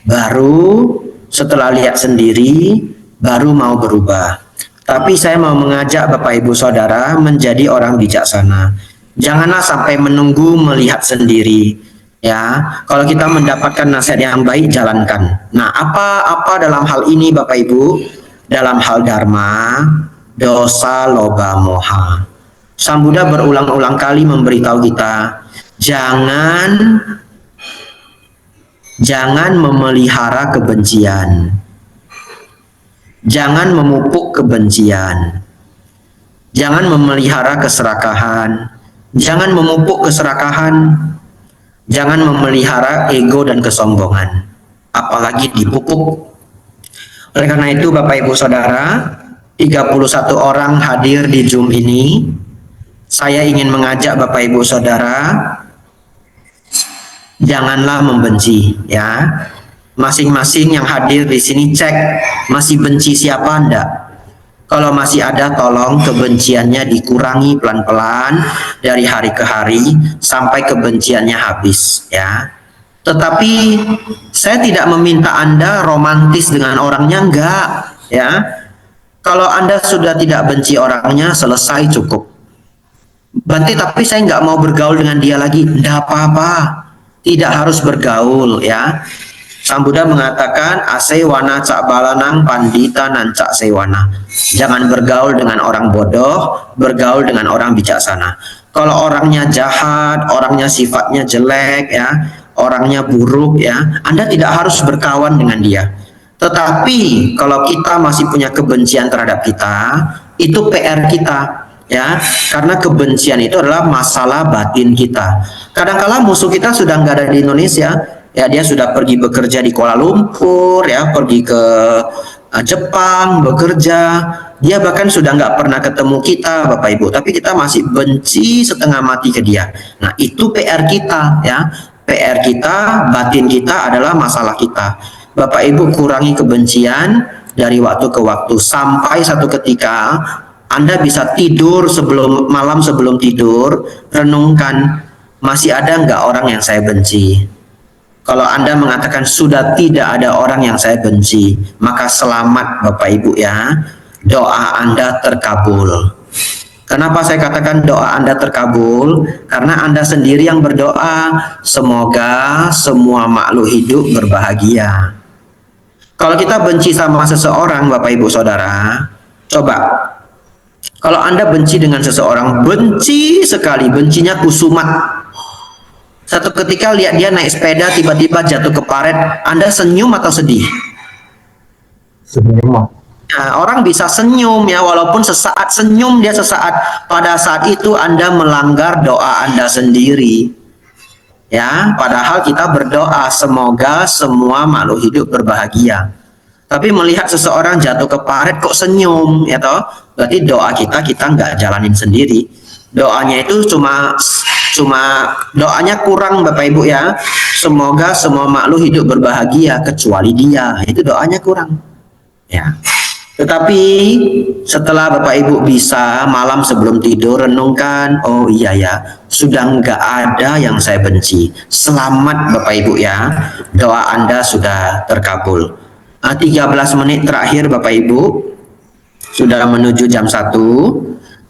baru setelah lihat sendiri, baru mau berubah. Tapi saya mau mengajak Bapak Ibu Saudara menjadi orang bijaksana. Janganlah sampai menunggu melihat sendiri. Ya, kalau kita mendapatkan nasihat yang baik, jalankan. Nah, apa dalam hal ini Bapak Ibu? Dalam hal dharma, dosa, loba, moha. Sang Buddha berulang-ulang kali memberitahu kita, jangan memelihara kebencian, jangan memupuk kebencian, jangan memelihara keserakahan, jangan memupuk keserakahan, jangan memelihara ego dan kesombongan, apalagi dipupuk. Oleh karena itu Bapak Ibu Saudara, 31 orang hadir di Zoom ini. Saya ingin mengajak Bapak Ibu Saudara, janganlah membenci ya. Masing-masing yang hadir di sini cek masih benci siapa Anda. Kalau masih ada, tolong kebenciannya dikurangi pelan-pelan dari hari ke hari sampai kebenciannya habis ya. Tetapi saya tidak meminta Anda romantis dengan orangnya, enggak ya. Kalau Anda sudah tidak benci orangnya, selesai, cukup. Bante, tapi saya nggak mau bergaul dengan dia lagi. Nggak apa-apa, tidak harus bergaul ya. Sang Buddha mengatakan asewana cak balanang pandita nan cak sewana. Jangan bergaul dengan orang bodoh, bergaul dengan orang bijaksana. Kalau orangnya jahat, orangnya sifatnya jelek ya, orangnya buruk ya, Anda tidak harus berkawan dengan dia. Tetapi kalau kita masih punya kebencian terhadap kita, itu PR kita ya, karena kebencian itu adalah masalah batin kita. Kadang-kala musuh kita sudah nggak ada di Indonesia, ya dia sudah pergi bekerja di Kuala Lumpur, ya pergi ke Jepang bekerja, dia bahkan sudah nggak pernah ketemu kita, Bapak Ibu, tapi kita masih benci setengah mati ke dia. Nah itu PR kita ya, PR kita, batin kita adalah masalah kita. Bapak Ibu kurangi kebencian dari waktu ke waktu sampai satu ketika Anda bisa tidur malam sebelum tidur, renungkan masih ada nggak orang yang saya benci. Kalau Anda mengatakan sudah tidak ada orang yang saya benci, maka selamat Bapak Ibu ya, doa Anda terkabul. Kenapa saya katakan doa Anda terkabul? Karena Anda sendiri yang berdoa, semoga semua makhluk hidup berbahagia. Kalau kita benci sama seseorang, Bapak Ibu Saudara, coba. Kalau Anda benci dengan seseorang, benci sekali, bencinya kusumat. Satu ketika lihat dia naik sepeda, tiba-tiba jatuh ke paret, Anda senyum atau sedih? Senyum. Nah, orang bisa senyum ya, walaupun sesaat senyum dia sesaat. Pada saat itu Anda melanggar doa Anda sendiri. Ya, padahal kita berdoa semoga semua makhluk hidup berbahagia. Tapi melihat seseorang jatuh ke paret kok senyum, ya toh? Berarti doa kita nggak jalanin sendiri. Doanya itu cuma doanya kurang Bapak Ibu ya. Semoga semua makhluk hidup berbahagia kecuali dia. Itu doanya kurang. Ya. Tetapi setelah Bapak Ibu bisa malam sebelum tidur renungkan, oh iya ya, sudah nggak ada yang saya benci. Selamat Bapak Ibu ya, doa Anda sudah terkabul. 13 menit terakhir Bapak Ibu, sudah menuju jam 1,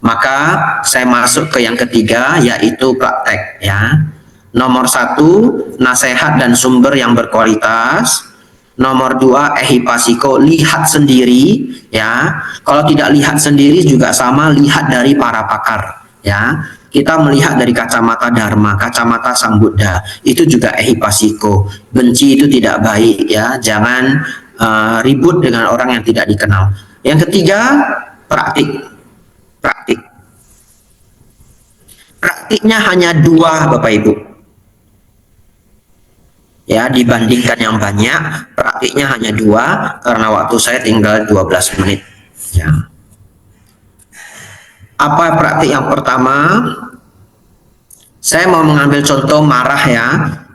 maka saya masuk ke yang ketiga yaitu praktek ya. Nomor 1, nasihat dan sumber yang berkualitas. Nomor 2, ehipasiko, lihat sendiri ya. Kalau tidak lihat sendiri juga sama, lihat dari para pakar ya. Kita melihat dari kacamata Dharma, kacamata Sang Buddha, itu juga ehipasiko. Benci itu tidak baik ya, jangan ribut dengan orang yang tidak dikenal. Yang ketiga, praktik. Praktiknya hanya 2 Bapak Ibu. Ya, dibandingkan yang banyak, praktiknya hanya 2 karena waktu saya tinggal 12 menit. Ya. Apa praktik yang pertama? Saya mau mengambil contoh marah ya.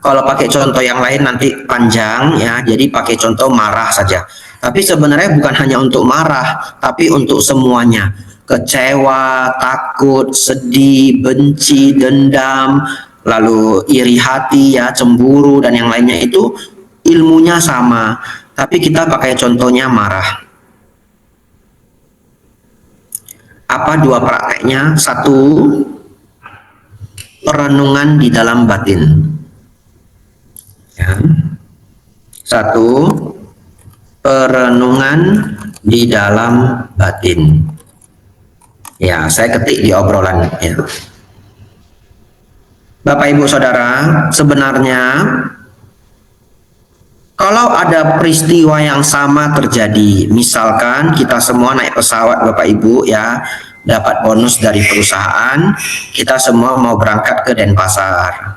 Kalau pakai contoh yang lain nanti panjang ya. Jadi pakai contoh marah saja. Tapi sebenarnya bukan hanya untuk marah, tapi untuk semuanya. Kecewa, takut, sedih, benci, dendam, lalu iri hati ya, cemburu dan yang lainnya itu ilmunya sama, tapi kita pakai contohnya marah. Apa 2 prakteknya? 1, perenungan di dalam batin ya. 1, perenungan di dalam batin ya, saya ketik di obrolan ya. Bapak Ibu Saudara, sebenarnya kalau ada peristiwa yang sama terjadi, misalkan kita semua naik pesawat Bapak Ibu ya, dapat bonus dari perusahaan, kita semua mau berangkat ke Denpasar.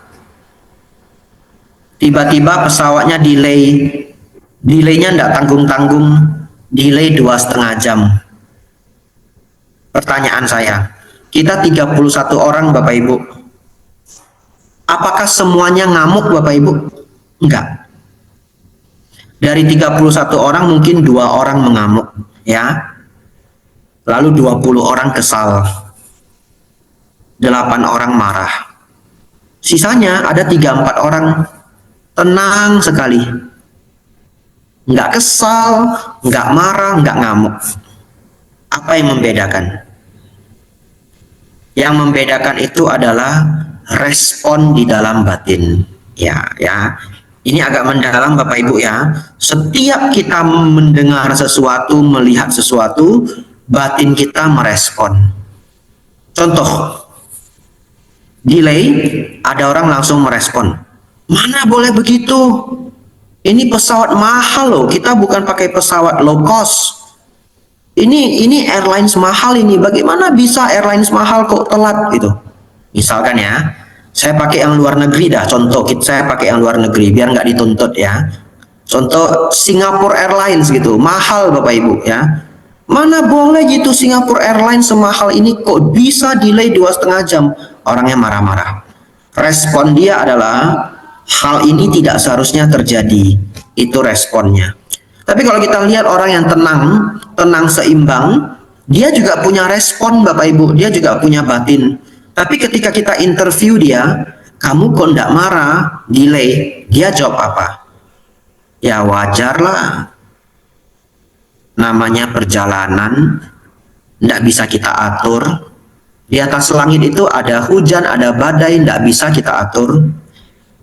Tiba-tiba pesawatnya delaynya enggak tanggung-tanggung, delay 2,5 jam. Pertanyaan saya, kita 31 orang Bapak Ibu. Apakah semuanya ngamuk Bapak Ibu? Enggak. Dari 31 orang mungkin 2 orang mengamuk ya. Lalu 20 orang kesal. 8 orang marah. Sisanya ada 3-4 orang tenang sekali. Enggak kesal, enggak marah, enggak ngamuk. Apa yang membedakan? Yang membedakan itu adalah respon di dalam batin. Ya. Ini agak mendalam Bapak Ibu ya. Setiap kita mendengar sesuatu, melihat sesuatu, batin kita merespon. Contoh, delay, ada orang langsung merespon. Mana boleh begitu? Ini pesawat mahal loh. Kita bukan pakai pesawat low cost. Ini airlines mahal ini. Bagaimana bisa airlines mahal kok telat gitu? Misalkan ya, saya pakai yang luar negeri dah. Contoh, saya pakai yang luar negeri biar nggak dituntut ya. Contoh Singapore Airlines gitu, mahal Bapak Ibu ya. Mana boleh gitu Singapore Airlines semahal ini kok bisa delay 2,5 jam? Orangnya marah-marah. Respon dia adalah hal ini tidak seharusnya terjadi. Itu responnya. Tapi kalau kita lihat orang yang tenang seimbang, dia juga punya respon Bapak Ibu, dia juga punya batin. Tapi ketika kita interview dia, kamu kok enggak marah, delay, dia jawab apa? Ya wajar lah. Namanya perjalanan, enggak bisa kita atur. Di atas langit itu ada hujan, ada badai, enggak bisa kita atur.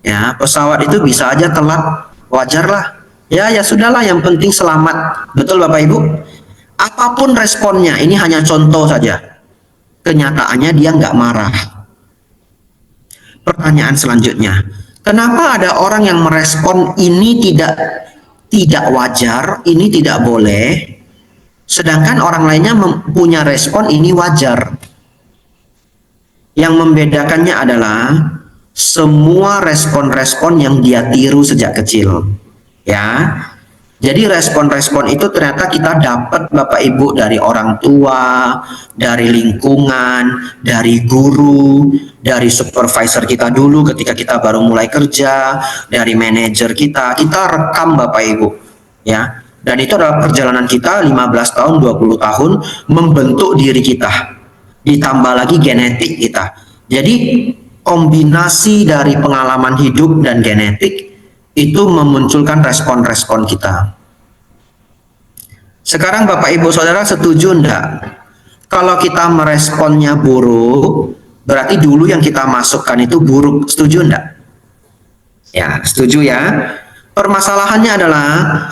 Ya, pesawat itu bisa aja telat, wajar lah. Ya sudahlah, yang penting selamat. Betul Bapak Ibu? Apapun responnya, ini hanya contoh saja. Kenyataannya dia nggak marah. Pertanyaan selanjutnya, kenapa ada orang yang merespon ini tidak wajar, ini tidak boleh, sedangkan orang lainnya punya respon ini wajar? Yang membedakannya adalah semua respon-respon yang dia tiru sejak kecil. Ya, jadi respon-respon itu ternyata kita dapat Bapak Ibu dari orang tua, dari lingkungan, dari guru, dari supervisor kita dulu ketika kita baru mulai kerja, dari manajer kita rekam Bapak Ibu ya. Dan itu adalah perjalanan kita 15 tahun, 20 tahun membentuk diri kita, ditambah lagi genetik kita. Jadi kombinasi dari pengalaman hidup dan genetik itu memunculkan respon-respon kita. Sekarang Bapak Ibu Saudara setuju enggak? Kalau kita meresponnya buruk, berarti dulu yang kita masukkan itu buruk. Setuju enggak? Ya, setuju ya. Permasalahannya adalah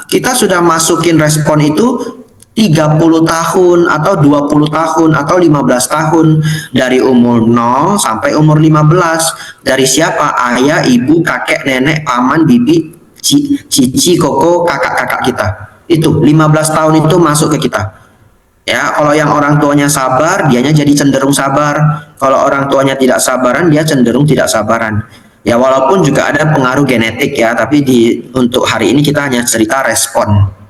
kita sudah masukin respon itu 30 tahun atau 20 tahun atau 15 tahun, dari umur 0 sampai umur 15. Dari siapa? Ayah, ibu, kakek, nenek, paman, bibi, cici, koko, kakak-kakak kita. Itu 15 tahun itu masuk ke kita. Ya, kalau yang orang tuanya sabar, dianya jadi cenderung sabar. Kalau orang tuanya tidak sabaran, dia cenderung tidak sabaran. Ya, walaupun juga ada pengaruh genetik ya, tapi untuk hari ini kita hanya cerita respon.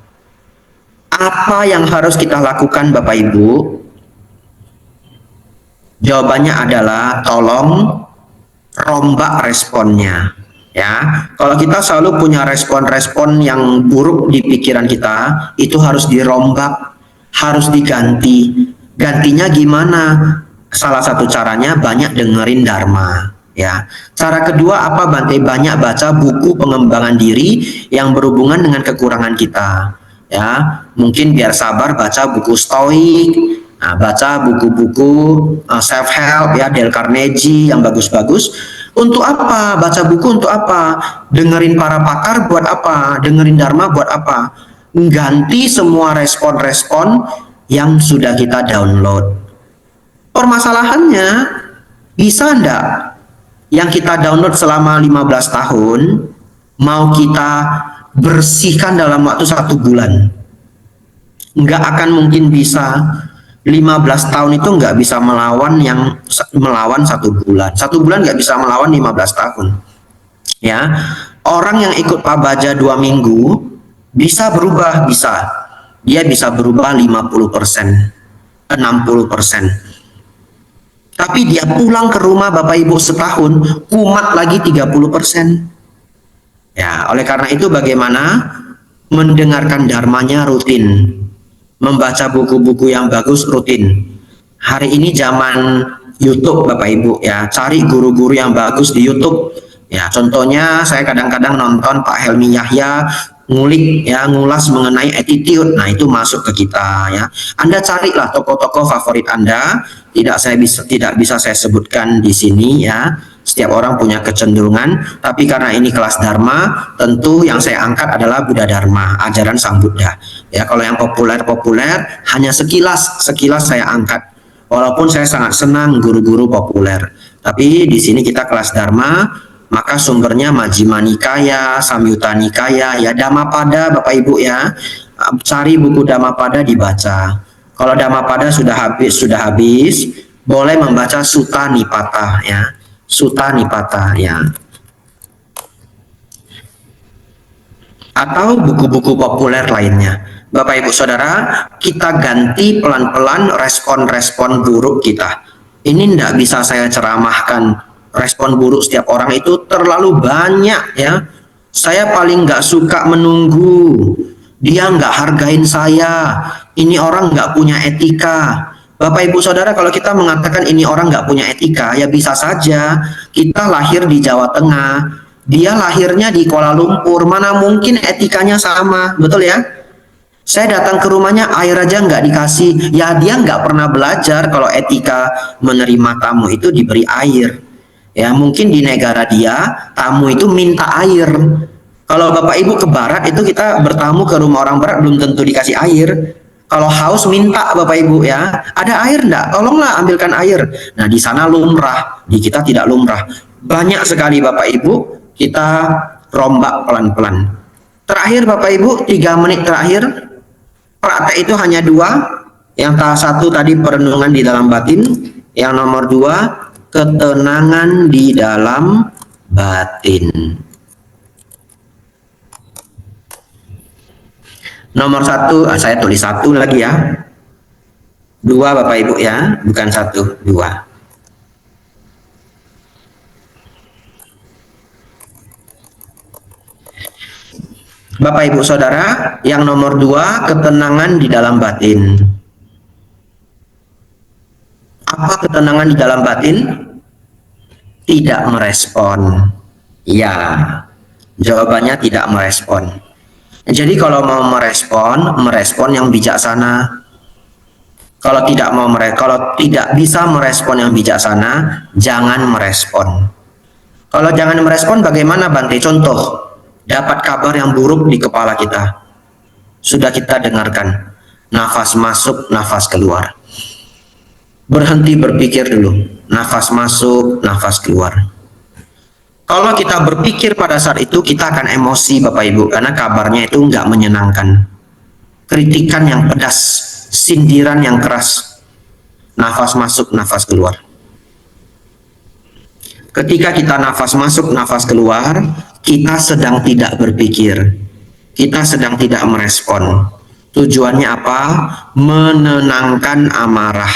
Apa yang harus kita lakukan Bapak Ibu? Jawabannya adalah tolong rombak responnya. Ya, kalau kita selalu punya respon-respon yang buruk di pikiran kita, itu harus dirombak, harus diganti. Gantinya gimana? Salah satu caranya banyak dengerin Dharma. Ya, cara kedua apa Bante? Banyak baca buku pengembangan diri yang berhubungan dengan kekurangan kita. Ya, mungkin biar sabar baca buku Stoik, baca buku-buku self help ya, Dale Carnegie yang bagus-bagus. Untuk apa? Baca buku untuk apa? Dengerin para pakar buat apa? Dengerin Dharma buat apa? Ganti semua respon-respon yang sudah kita download. Permasalahannya, bisa enggak yang kita download selama 15 tahun mau kita bersihkan dalam waktu 1 bulan? Nggak akan mungkin bisa. 15 tahun itu nggak bisa melawan 1 bulan. 1 bulan nggak bisa melawan 15 tahun. Ya, orang yang ikut Pak Baja 2 minggu bisa berubah, bisa. Dia bisa berubah 50%, 60%. Tapi dia pulang ke rumah Bapak Ibu setahun, kumat lagi 30%. Ya, oleh karena itu bagaimana mendengarkan dharmanya rutin, membaca buku-buku yang bagus rutin. Hari ini zaman YouTube Bapak Ibu ya, cari guru-guru yang bagus di YouTube. Ya, contohnya saya kadang-kadang nonton Pak Helmi Yahya ngulik ya, ngulas mengenai attitude. Nah, itu masuk ke kita ya. Anda carilah tokoh-tokoh favorit Anda. Tidak bisa saya sebutkan di sini ya. Setiap orang punya kecenderungan, tapi karena ini kelas Dharma, tentu yang saya angkat adalah Buddha Dharma, ajaran Sang Buddha. Ya, kalau yang populer-populer hanya sekilas saya angkat. Walaupun saya sangat senang guru-guru populer, tapi di sini kita kelas Dharma, maka sumbernya Majjhima Nikaya, Samyutta Nikaya, ya Dhammapada Bapak Ibu ya. Cari buku Dhammapada dibaca. Kalau Dhammapada sudah habis, boleh membaca Sutta Nipata ya. Sutta Nipata ya. Atau buku-buku populer lainnya. Bapak Ibu Saudara, kita ganti pelan-pelan respon-respon buruk kita. Ini tidak bisa saya ceramahkan. Respon buruk setiap orang itu terlalu banyak ya. Saya paling nggak suka menunggu. Dia nggak hargain saya. Ini orang nggak punya etika. Bapak Ibu Saudara, kalau kita mengatakan ini orang nggak punya etika, ya bisa saja kita lahir di Jawa Tengah. Dia lahirnya di Kuala Lumpur. Mana mungkin etikanya sama, betul ya? Saya datang ke rumahnya, air aja nggak dikasih. Ya dia nggak pernah belajar kalau etika menerima tamu itu diberi air. Ya mungkin di negara dia, tamu itu minta air. Kalau Bapak Ibu ke Barat itu kita bertamu ke rumah orang Barat belum tentu dikasih air. Kalau haus minta Bapak Ibu ya, ada air enggak? Tolonglah ambilkan air. Nah di sana lumrah, di kita tidak lumrah. Banyak sekali Bapak Ibu, kita rombak pelan-pelan. Terakhir Bapak Ibu, 3 menit terakhir. Praktek itu hanya 2. Yang satu tadi perenungan di dalam batin. Yang nomor 2, ketenangan di dalam batin. Nomor 1, saya tulis 1 lagi ya. 2 Bapak Ibu ya, bukan 1, 2. Bapak Ibu Saudara, yang nomor 2, ketenangan di dalam batin. Apa ketenangan di dalam batin? Tidak merespon. Ya, jawabannya tidak merespon. Jadi kalau mau merespon yang bijaksana. Kalau tidak bisa merespon yang bijaksana, jangan merespon. Kalau jangan merespon, bagaimana Bante? Contoh. Dapat kabar yang buruk di kepala kita. Sudah kita dengarkan. Nafas masuk, nafas keluar. Berhenti berpikir dulu. Nafas masuk, nafas keluar. Kalau kita berpikir pada saat itu, kita akan emosi Bapak Ibu. Karena kabarnya itu nggak menyenangkan. Kritikan yang pedas. Sindiran yang keras. Nafas masuk, nafas keluar. Ketika kita nafas masuk, nafas keluar, kita sedang tidak berpikir. Kita sedang tidak merespon. Tujuannya apa? Menenangkan amarah.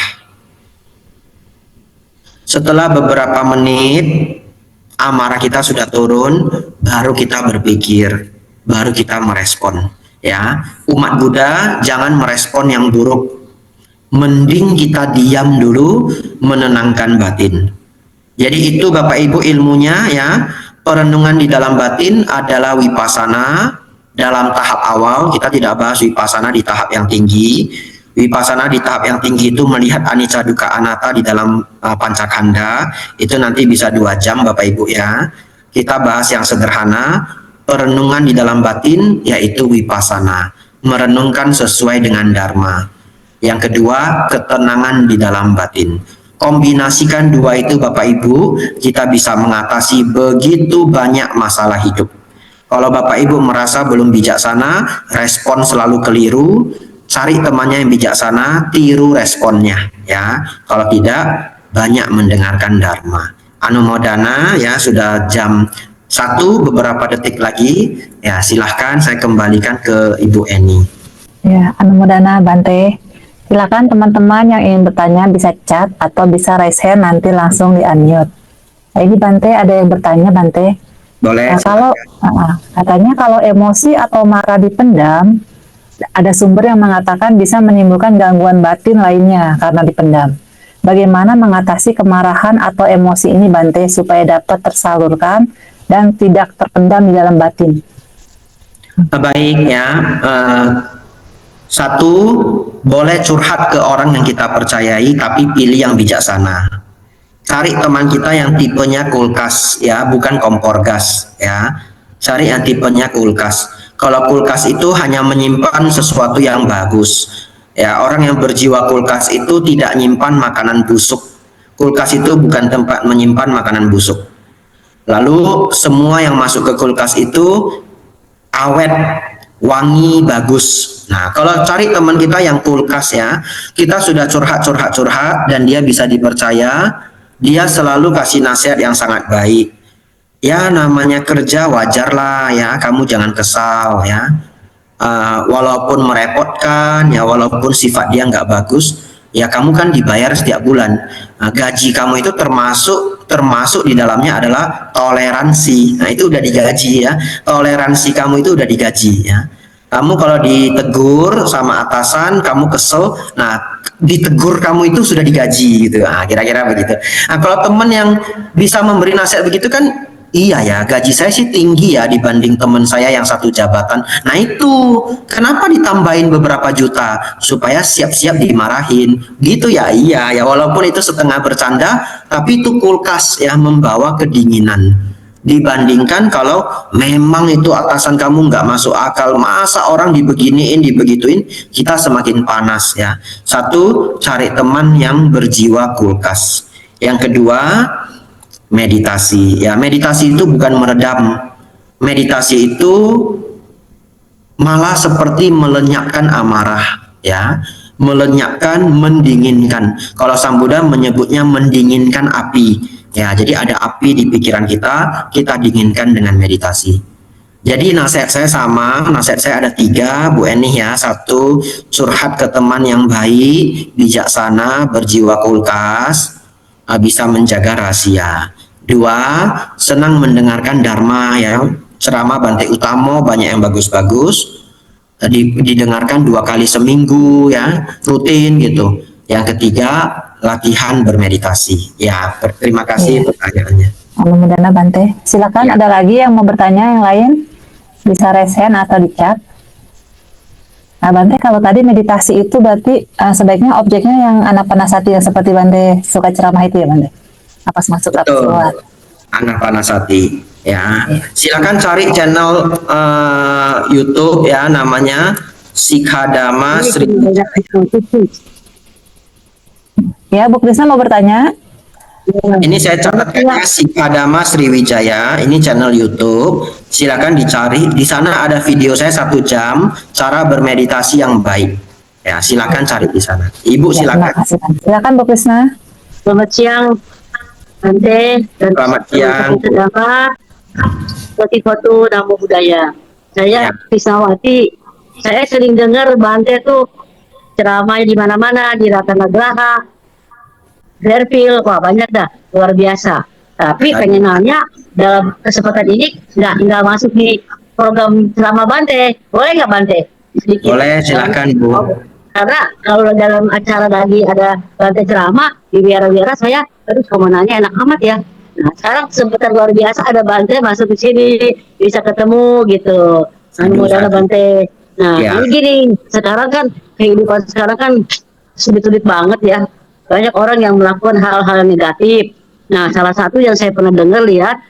Setelah beberapa menit, amarah kita sudah turun, baru kita berpikir, baru kita merespon. Ya, umat Buddha jangan merespon yang buruk. Mending kita diam dulu, menenangkan batin. Jadi itu Bapak Ibu ilmunya ya. Perenungan di dalam batin adalah vipassana dalam tahap awal. Kita tidak bahas vipassana di tahap yang tinggi. Vipassana di tahap yang tinggi itu melihat anicca dukkha anatta di dalam pancakanda. Itu nanti bisa 2 jam Bapak Ibu ya. Kita bahas yang sederhana. Perenungan di dalam batin yaitu vipassana. Merenungkan sesuai dengan dharma. Yang kedua, ketenangan di dalam batin. Kombinasikan 2 itu Bapak Ibu, kita bisa mengatasi begitu banyak masalah hidup. Kalau Bapak Ibu merasa belum bijaksana, respon selalu keliru, cari temannya yang bijaksana, tiru responnya ya. Kalau tidak, banyak mendengarkan dharma. Anumodana ya, sudah jam 1, beberapa detik lagi ya, silahkan saya kembalikan ke Ibu Eni. Ya, anumodana Bante. Silakan teman-teman yang ingin bertanya bisa chat atau bisa raise hand, nanti langsung di-unmute. Nah, ini Bante, ada yang bertanya Bante. Boleh. Nah, katanya kalau emosi atau marah dipendam, ada sumber yang mengatakan bisa menimbulkan gangguan batin lainnya karena dipendam. Bagaimana mengatasi kemarahan atau emosi ini Bante supaya dapat tersalurkan dan tidak terpendam di dalam batin? Baik ya. Satu, boleh curhat ke orang yang kita percayai, tapi pilih yang bijaksana. Cari teman kita yang tipenya kulkas ya, bukan kompor gas ya. Cari yang tipenya kulkas. Kalau kulkas itu hanya menyimpan sesuatu yang bagus. Ya, orang yang berjiwa kulkas itu tidak nyimpan makanan busuk. Kulkas itu bukan tempat menyimpan makanan busuk. Lalu semua yang masuk ke kulkas itu awet, wangi, bagus. Nah, kalau cari teman kita yang kulkas ya, kita sudah curhat dan dia bisa dipercaya, dia selalu kasih nasihat yang sangat baik. Ya, namanya kerja wajar lah ya, kamu jangan kesal ya. Walaupun merepotkan ya, walaupun sifat dia nggak bagus, ya kamu kan dibayar setiap bulan. Nah, gaji kamu itu termasuk di dalamnya adalah toleransi. Nah, itu udah digaji ya. Toleransi kamu itu udah digaji ya. Kamu kalau ditegur sama atasan, kamu kesel, nah ditegur kamu itu sudah digaji gitu. Nah, kira-kira begitu. Nah, kalau teman yang bisa memberi nasihat begitu kan, iya ya, gaji saya sih tinggi ya dibanding teman saya yang satu jabatan. Nah itu, kenapa ditambahin beberapa juta? Supaya siap-siap dimarahin. Gitu ya, iya ya, walaupun itu setengah bercanda, tapi itu kulkas ya, membawa kedinginan. Dibandingkan kalau memang itu atasan kamu nggak masuk akal, masa orang dibeginiin, dibegituin, kita semakin panas ya. Satu, cari teman yang berjiwa kulkas. Yang kedua, meditasi ya. Meditasi itu bukan meredam, meditasi itu malah seperti melenyapkan amarah ya, melenyapkan, mendinginkan. Kalau Sang Buddha menyebutnya mendinginkan api ya. Jadi ada api di pikiran kita, kita dinginkan dengan meditasi. Jadi nasihat saya sama, nasihat saya ada 3 Bu Eni ya. 1, curhat ke teman yang baik, bijaksana, berjiwa kulkas, bisa menjaga rahasia. 2, senang mendengarkan dharma ya, ceramah Bante Utamo banyak yang bagus-bagus, didengarkan 2 kali seminggu ya, rutin gitu. Yang ketiga, latihan bermeditasi ya. Terima kasih pertanyaannya. Alhamdulillah Bante. Silakan ada lagi yang mau bertanya yang lain, bisa resen atau di chat. Nah Bante, kalau tadi meditasi itu berarti sebaiknya objeknya yang anapanasati yang seperti Bante suka ceramah itu ya Bante? Apa masuk apa keluar? Anapanasati ya. Silakan cari channel YouTube ya, namanya Sikhadama Sri. Ya Bu Krisna mau bertanya? Ini saya catatkannya Sikhadama Sriwijaya. Ini channel YouTube. Silakan dicari. Di sana ada video saya 1 jam cara bermeditasi yang baik. Ya, silakan cari di sana. Ibu silakan. Silakan Bu Krisna. Selamat siang Bante dan Selamat siang. Foto Namo Buddhaya. Saya Krisnawati. Saya sering dengar Bante tuh ceramah di mana-mana, di Ratanagraha, Fairfield, wah banyak dah, luar biasa. Tapi pengen nanya, dalam kesempatan ini nggak masuk di program ceramah Bante, boleh nggak Bante? Sedikit. Boleh, silakan Bu. Karena kalau dalam acara tadi ada Bante ceramah di biara-biara, saya terus mau nanya enak amat ya. Nah sekarang kesempatan luar biasa ada Bante masuk ke sini, bisa ketemu gitu. Mudah-mudahan Bante. Nah ini gini, sekarang kan kehidupan sekarang kan sulit-sulit banget ya. Banyak orang yang melakukan hal-hal negatif. Nah, salah satu yang saya pernah dengar lihat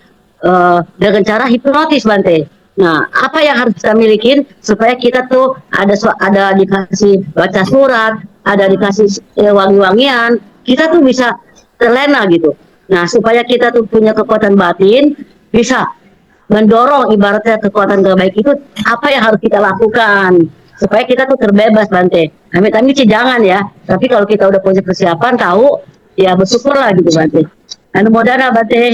dengan cara hipnotis, Bante. Nah, apa yang harus kita milikin supaya kita tuh ada dikasih baca surat, ada dikasih wangi-wangian, kita tuh bisa terlena gitu. Nah, supaya kita tuh punya kekuatan batin, bisa mendorong ibaratnya kekuatan terbaik itu, apa yang harus kita lakukan supaya kita tuh terbebas Bante. Amit-amit sih jangan ya, tapi kalau kita udah punya persiapan tahu, ya bersyukurlah gitu Bante. Anumodana Bante.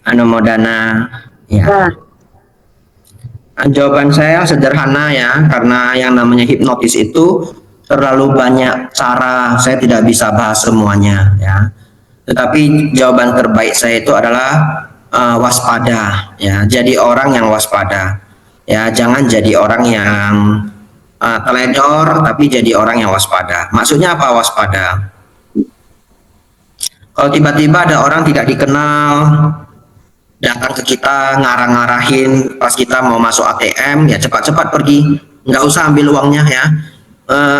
Anumodana ya. Nah. Jawaban saya sederhana ya, karena yang namanya hipnotis itu terlalu banyak cara, saya tidak bisa bahas semuanya ya. Tetapi jawaban terbaik saya itu adalah waspada ya. Jadi orang yang waspada ya, jangan jadi orang yang teledor, tapi jadi orang yang waspada. Maksudnya apa waspada? Kalau tiba-tiba ada orang tidak dikenal datang ke kita ngarang-ngarahin pas kita mau masuk ATM, ya cepat-cepat pergi, nggak usah ambil uangnya ya.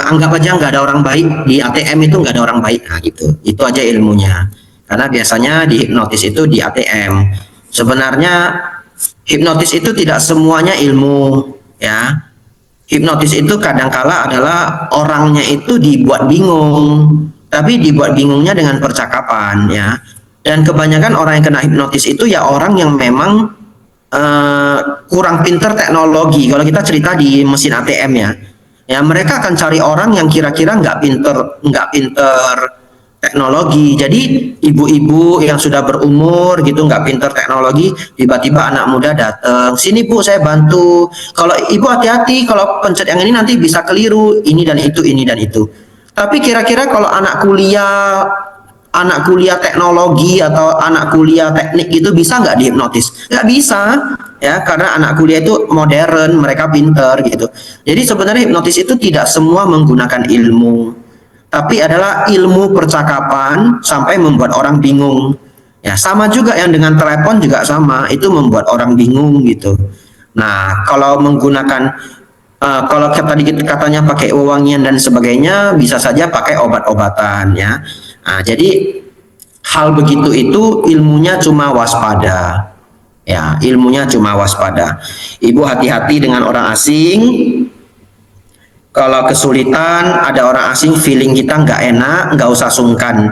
Anggap aja nggak ada orang baik di ATM, itu nggak ada orang baik. Nah gitu, itu aja ilmunya. Karena biasanya di hipnotis itu di ATM. Sebenarnya hipnotis itu tidak semuanya ilmu ya. Hipnotis itu kadangkala adalah orangnya itu dibuat bingung, tapi dibuat bingungnya dengan percakapan ya. Dan kebanyakan orang yang kena hipnotis itu ya orang yang memang kurang pinter teknologi. Kalau kita cerita di mesin ATM ya mereka akan cari orang yang kira-kira nggak pinter teknologi. Jadi ibu-ibu yang sudah berumur gitu nggak pinter teknologi, tiba-tiba anak muda datang, sini Bu saya bantu. Kalau ibu hati-hati, kalau pencet yang ini nanti bisa keliru ini dan itu, ini dan itu. Tapi kira-kira kalau anak kuliah teknologi atau anak kuliah teknik itu bisa nggak dihipnotis? Nggak bisa ya, karena anak kuliah itu modern, mereka pinter gitu. Jadi sebenarnya hipnotis itu tidak semua menggunakan ilmu, tapi adalah ilmu percakapan sampai membuat orang bingung. Ya sama juga yang dengan telepon juga sama, itu membuat orang bingung gitu. Nah kalau menggunakan kalau tadi katanya pakai wewangian dan sebagainya, bisa saja pakai obat-obatan ya. Nah, jadi hal begitu itu ilmunya cuma waspada. Ya, ilmunya cuma waspada. Ibu hati-hati dengan orang asing. Kalau kesulitan, ada orang asing, feeling kita nggak enak, nggak usah sungkan.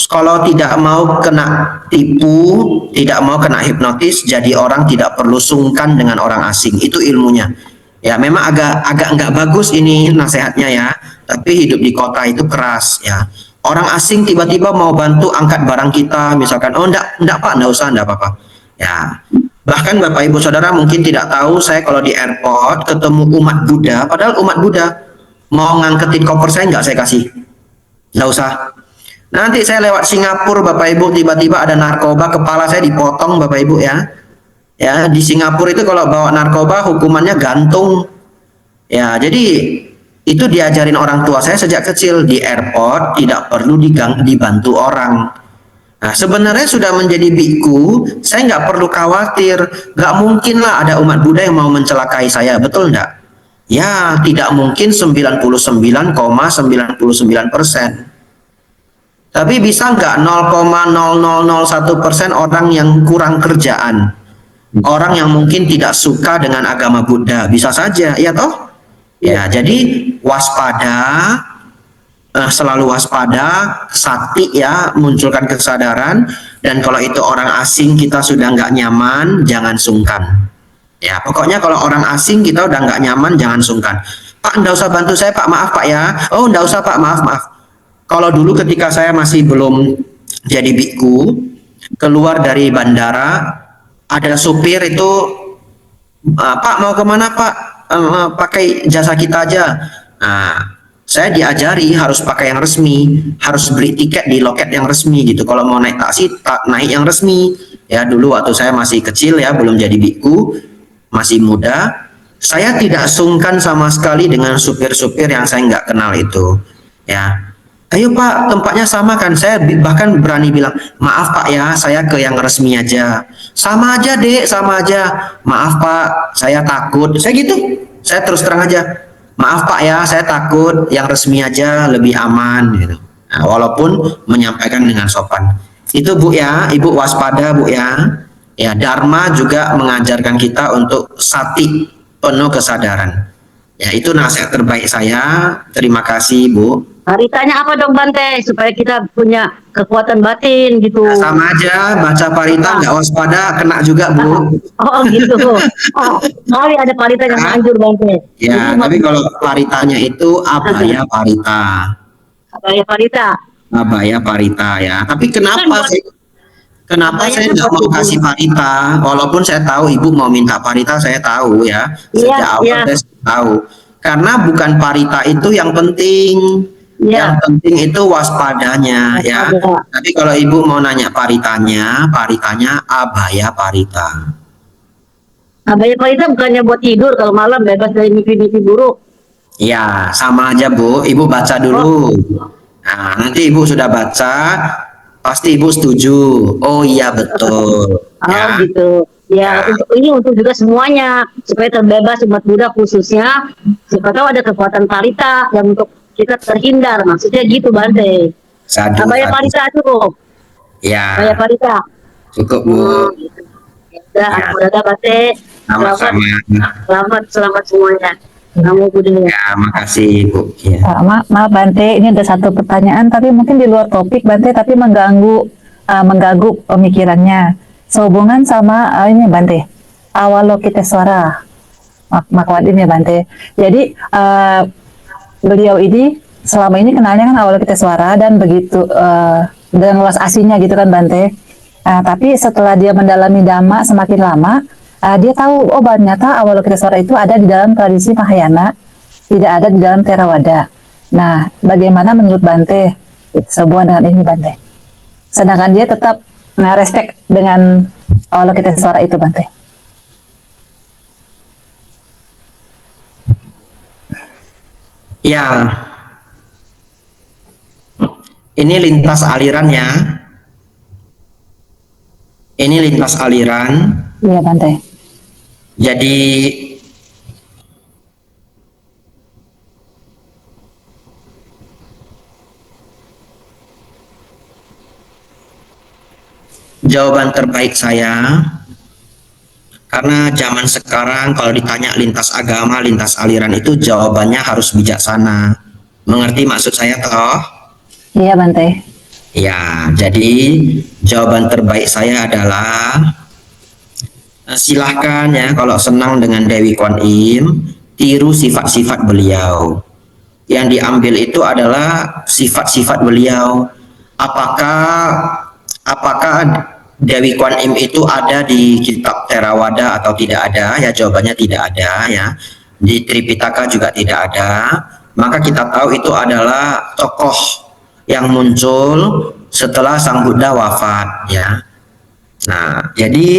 Kalau tidak mau kena tipu, tidak mau kena hipnotis, jadi orang tidak perlu sungkan dengan orang asing. Itu ilmunya. Ya, memang agak nggak bagus ini nasihatnya ya. Tapi hidup di kota itu keras ya. Orang asing tiba-tiba mau bantu angkat barang kita, misalkan, oh enggak Pak, enggak usah, enggak apa-apa. Ya, bahkan Bapak Ibu Saudara mungkin tidak tahu, saya kalau di airport ketemu umat Buddha, padahal umat Buddha mau ngangketin koper saya enggak saya kasih, enggak usah. Nanti saya lewat Singapura Bapak Ibu, tiba-tiba ada narkoba, kepala saya dipotong Bapak Ibu ya. Ya, di Singapura itu kalau bawa narkoba hukumannya gantung. Ya, jadi itu diajarin orang tua saya sejak kecil, di airport tidak perlu dibantu orang. Nah, sebenarnya sudah menjadi biku, saya nggak perlu khawatir, nggak mungkin lah ada umat Buddha yang mau mencelakai saya, betul nggak? Ya, tidak mungkin 99,99%. Tapi bisa nggak 0,0001% orang yang kurang kerjaan, orang yang mungkin tidak suka dengan agama Buddha, bisa saja, ya toh? Ya, jadi waspada, selalu waspada, sakti ya, munculkan kesadaran. Dan kalau itu orang asing kita sudah nggak nyaman, jangan sungkan. Ya, pokoknya kalau orang asing kita udah nggak nyaman, jangan sungkan. Pak, nggak usah bantu saya Pak, maaf Pak ya. Oh, nggak usah Pak, maaf. Kalau dulu ketika saya masih belum jadi biku, keluar dari bandara, ada supir itu, Pak mau kemana Pak? Pakai jasa kita aja. Nah, saya diajari harus pakai yang resmi, harus beli tiket di loket yang resmi gitu. Kalau mau naik taksi, naik yang resmi. Ya dulu waktu saya masih kecil ya, belum jadi biku, masih muda, saya tidak sungkan sama sekali dengan supir-supir yang saya nggak kenal itu. Ya, ayo Pak, tempatnya sama kan? Saya bahkan berani bilang, maaf Pak ya, saya ke yang resmi aja. Sama aja Dek, sama aja. Maaf Pak, saya takut. Saya gitu, saya terus terang aja. Maaf Pak ya, saya takut, yang resmi aja lebih aman gitu. Nah, walaupun menyampaikan dengan sopan. Itu Bu ya, Ibu waspada Bu ya. Ya, Dharma juga mengajarkan kita untuk sati, penuh kesadaran. Ya, itu nasihat terbaik saya. Terima kasih Bu. Paritanya apa dong Bante, supaya kita punya kekuatan batin gitu. Nah, sama aja, baca parita nggak waspada, kena juga Bu. Oh gitu. Oh, kali ada parita yang manjur Bante. Ya, tapi kalau paritanya itu abaya parita. Abaya parita. Abaya parita ya. Tapi kenapa saya nggak mau kasih parita? Walaupun saya tahu Ibu mau minta parita, saya tahu ya. Sejak awal saya tahu. Karena bukan parita itu yang penting. Yang penting itu waspadanya ya. Tapi kalau Ibu mau nanya paritanya abaya parita. Abaya parita bukannya buat tidur kalau malam bebas dari mimpi-mimpi buruk. Ya, sama aja Bu. Ibu baca dulu. Nah, nanti Ibu sudah baca, pasti Ibu setuju. Oh iya betul. Oh Ya, gitu. Ya, ya, untuk juga semuanya supaya terbebas umat Buddha khususnya. Siapa tahu ada kekuatan parita yang untuk kita terhindar. Maksudnya gitu Bante. sadu, Bayar sadu. parita cukup. Bayar Ya, parita. cukup Bu. Gitu. Ya, anak Ya, muda Bante. Selamat, sama-sama. selamat semuanya. Kamu Buddha. Ya, makasih Bu. Ya. Maaf Bante, ini ada satu pertanyaan tapi mungkin di luar topik Bante, tapi mengganggu pemikirannya. Sehubungan sama ini Bante, Avalokitesvara, makwat ini Bante. Jadi beliau ini selama ini kenalnya kan Avalokitesvara dan begitu dengan luas aslinya gitu kan Bante. Tapi setelah dia mendalami Dhamma semakin lama, dia tahu oh ternyata Avalokitesvara itu ada di dalam tradisi Mahayana, tidak ada di dalam Theravada. Nah, bagaimana menurut Bante sehubungan dengan ini Bante? Sedangkan dia tetap respect dengan Avalokitesvara itu Bante. Ya, ini lintas aliran ya. Ini lintas aliran. Iya Bante. Jadi jawaban terbaik saya, karena zaman sekarang kalau ditanya lintas agama, lintas aliran itu jawabannya harus bijaksana. Mengerti maksud saya toh? Iya Bante. Ya, jadi jawaban terbaik saya adalah silahkan ya kalau senang dengan Dewi Kwan Im, tiru sifat-sifat beliau. Yang diambil itu adalah sifat-sifat beliau. Apakah Dewi Kwan Im itu ada di kitab Theravada atau tidak ada? Ya jawabannya tidak ada ya. Di Tripitaka juga tidak ada. Maka kita tahu itu adalah tokoh yang muncul setelah Sang Buddha wafat ya. Nah, jadi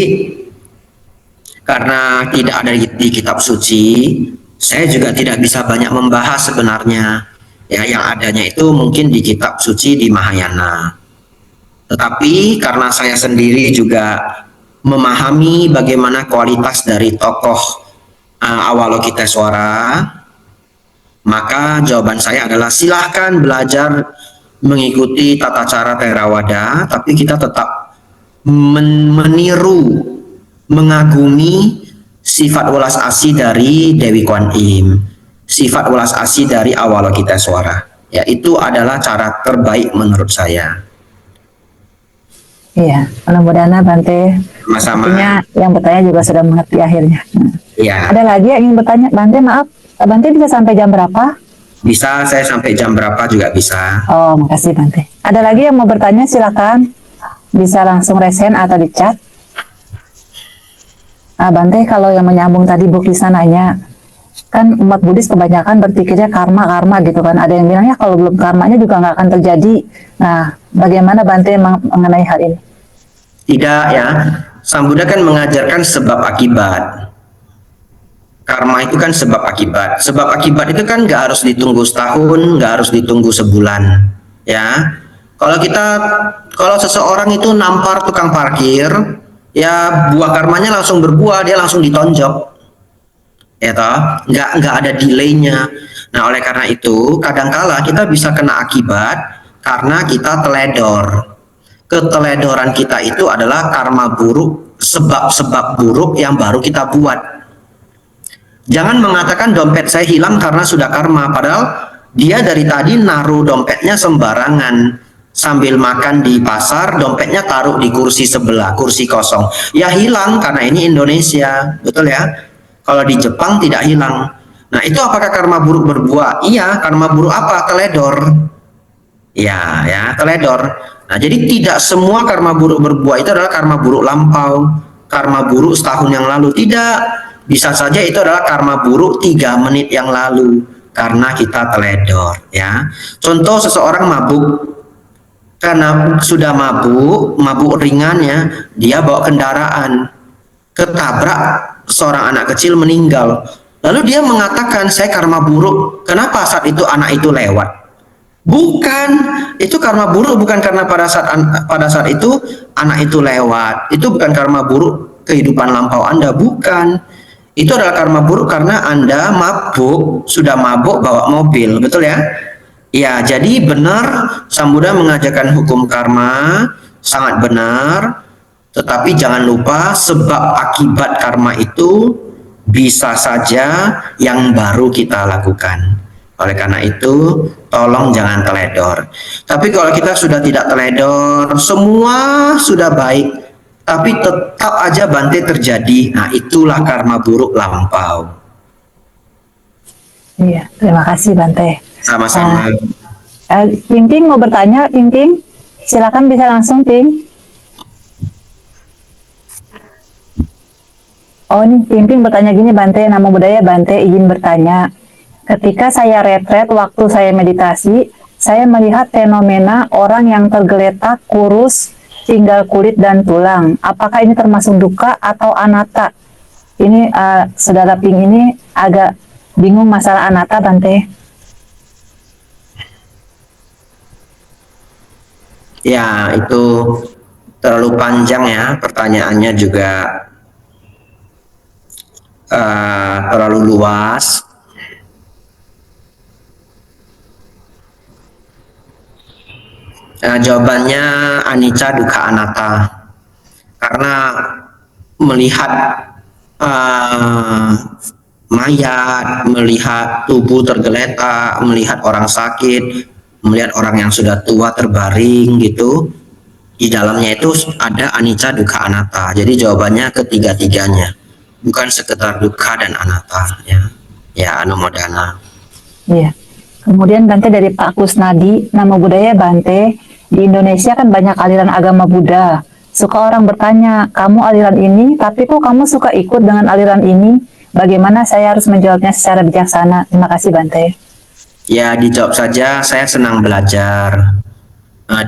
karena tidak ada di kitab suci, saya juga tidak bisa banyak membahas sebenarnya. Ya, yang adanya itu mungkin di kitab suci di Mahayana. Tetapi karena saya sendiri juga memahami bagaimana kualitas dari tokoh Avalokitesvara, maka jawaban saya adalah silahkan belajar mengikuti tata cara Theravada, tapi kita tetap meniru, mengagumi sifat welas asih dari Dewi Kwan Im, sifat welas asih dari Avalokitesvara. Ya, itu adalah cara terbaik menurut saya. Iya, mudah-mudahan Bante. Sama-sama. Artinya yang bertanya juga sudah mengerti akhirnya. Ya, Ada lagi yang ingin bertanya Bante, maaf. Bante bisa sampai jam berapa? bisa saya sampai jam berapa juga bisa. Oh, makasih Bante. Ada lagi yang mau bertanya silakan. Bisa langsung resen atau di chat. Bante, kalau yang menyambung tadi Bu Krisna nanya, kan umat Buddhis kebanyakan berpikirnya karma gitu kan. Ada yang bilangnya kalau belum karmanya juga nggak akan terjadi. Nah, bagaimana Bante mengenai hal ini? Tidak ya, Sang Buddha kan mengajarkan sebab akibat. Karma itu kan sebab akibat. Sebab akibat itu kan nggak harus ditunggu setahun, nggak harus ditunggu sebulan. Ya, kalau seseorang itu nampar tukang parkir, ya buah karmanya langsung berbuah, dia langsung ditonjok. Ya toh, nggak ada delaynya. Nah, oleh karena itu kadangkala kita bisa kena akibat karena kita teledor. Keteledoran kita itu adalah karma buruk, sebab-sebab buruk yang baru kita buat. Jangan mengatakan dompet saya hilang karena sudah karma, padahal dia dari tadi naruh dompetnya sembarangan. Sambil makan di pasar, dompetnya taruh di kursi sebelah, kursi kosong. Ya hilang karena ini Indonesia, betul ya? Kalau di Jepang tidak hilang. Nah, itu apakah karma buruk berbuah? Iya, karma buruk apa? Teledor. Ya, teledor. Nah, jadi tidak semua karma buruk berbuah itu adalah karma buruk lampau, karma buruk setahun yang lalu. Tidak, bisa saja itu adalah karma buruk 3 menit yang lalu karena kita teledor. Ya, contoh seseorang mabuk, karena sudah mabuk ringan ya, dia bawa kendaraan, ketabrak seorang anak kecil meninggal. Lalu dia mengatakan saya karma buruk. Kenapa saat itu anak itu lewat? Bukan, itu karma buruk bukan karena pada saat itu anak itu lewat. Itu bukan karma buruk kehidupan lampau Anda, bukan. Itu adalah karma buruk karena Anda mabuk, sudah mabuk bawa mobil, betul ya? Ya, jadi benar Sang Buddha mengajarkan hukum karma, sangat benar. Tetapi jangan lupa sebab akibat karma itu bisa saja yang baru kita lakukan. Oleh karena itu, tolong jangan teledor. Tapi kalau kita sudah tidak teledor, semua sudah baik, tapi tetap aja Bante terjadi. Nah, itulah karma buruk lampau. Iya, terima kasih Bante. Sama-sama. Ting Ting mau bertanya, Ting Ting? Silakan bisa langsung, Ting. Oh, nih Ting Ting bertanya gini, Bante. Namo Buddhaya, Bante izin bertanya. Ketika saya retret, waktu saya meditasi, saya melihat fenomena orang yang tergeletak, kurus, tinggal kulit dan tulang. Apakah ini termasuk dukkha atau anatta? Ini saudara Ping ini agak bingung masalah anatta, Bante. Ya, itu terlalu panjang ya, pertanyaannya juga terlalu luas. Jawabannya anicca dukkha anatta. Karena melihat mayat, melihat tubuh tergeletak, melihat orang sakit, melihat orang yang sudah tua terbaring gitu, di dalamnya itu ada anicca dukkha anatta. Jadi jawabannya ketiga-tiganya, bukan sekedar dukkha dan anatta ya. Ya, anumodana. Iya. Kemudian Bante dari Pak Kusnadi, Namo Buddhaya Bante, di Indonesia kan banyak aliran agama Buddha. Suka orang bertanya, kamu aliran ini, tapi kok kamu suka ikut dengan aliran ini? Bagaimana saya harus menjawabnya secara bijaksana? Terima kasih Bante. Ya, dijawab saja, saya senang belajar.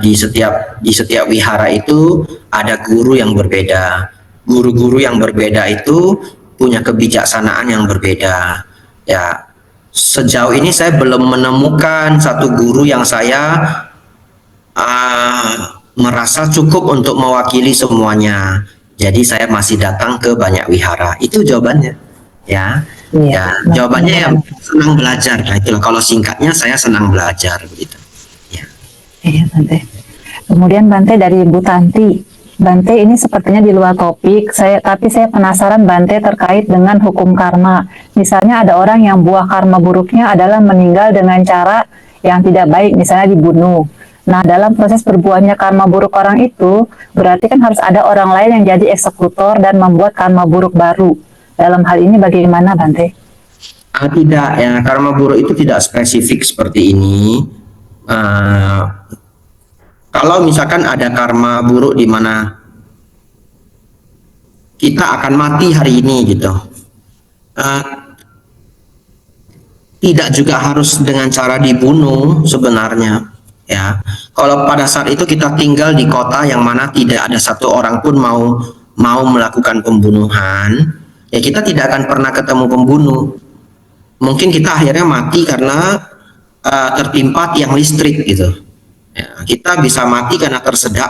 Di setiap wihara itu ada guru yang berbeda. Guru-guru yang berbeda itu punya kebijaksanaan yang berbeda. Ya, sejauh ini saya belum menemukan satu guru yang saya merasa cukup untuk mewakili semuanya. Jadi saya masih datang ke banyak wihara. Itu jawabannya. Ya. Iya. Ya, jawabannya yang senang belajar. Nah, itulah kalau singkatnya saya senang belajar begitu. Ya. Iya Bante. Kemudian Bante dari Bu Tanti. Bante ini sepertinya di luar topik, tapi saya penasaran Bante terkait dengan hukum karma. Misalnya ada orang yang buah karma buruknya adalah meninggal dengan cara yang tidak baik, misalnya dibunuh. Nah, dalam proses berbuahnya karma buruk orang itu, berarti kan harus ada orang lain yang jadi eksekutor dan membuat karma buruk baru. Dalam hal ini bagaimana Bante? Tidak ya, karma buruk itu tidak spesifik seperti ini. Kalau misalkan ada karma buruk di mana kita akan mati hari ini gitu, tidak juga harus dengan cara dibunuh sebenarnya. Ya, kalau pada saat itu kita tinggal di kota yang mana tidak ada satu orang pun mau melakukan pembunuhan, ya kita tidak akan pernah ketemu pembunuh. Mungkin kita akhirnya mati karena tertimpa tiang listrik gitu. Ya, kita bisa mati karena tersedak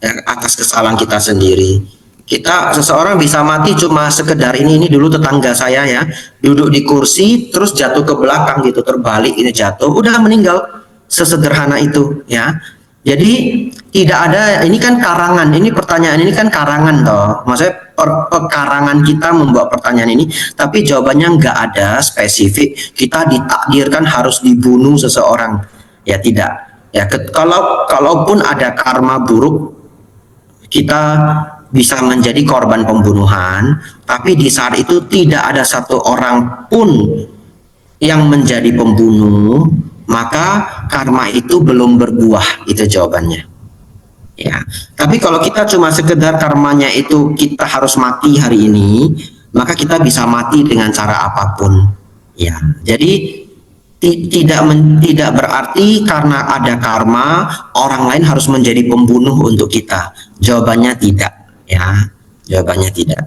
ya, atas kesalahan kita sendiri. Seseorang bisa mati cuma sekedar ini dulu tetangga saya ya, duduk di kursi terus jatuh ke belakang gitu, terbalik ini jatuh, udah meninggal. Sesederhana itu ya. Jadi tidak ada, ini kan karangan, ini pertanyaan ini kan karangan toh. Maksudnya pekarangan kita membuat pertanyaan ini, tapi jawabannya nggak ada spesifik. Kita ditakdirkan harus dibunuh seseorang. Ya tidak. Ya kalaupun ada karma buruk, kita bisa menjadi korban pembunuhan, tapi di saat itu tidak ada satu orang pun yang menjadi pembunuh, maka karma itu belum berbuah, itu jawabannya. Ya, tapi kalau kita cuma sekedar karmanya itu kita harus mati hari ini, maka kita bisa mati dengan cara apapun. Ya, jadi tidak berarti karena ada karma orang lain harus menjadi pembunuh untuk kita. Jawabannya tidak. Ya, jawabannya tidak.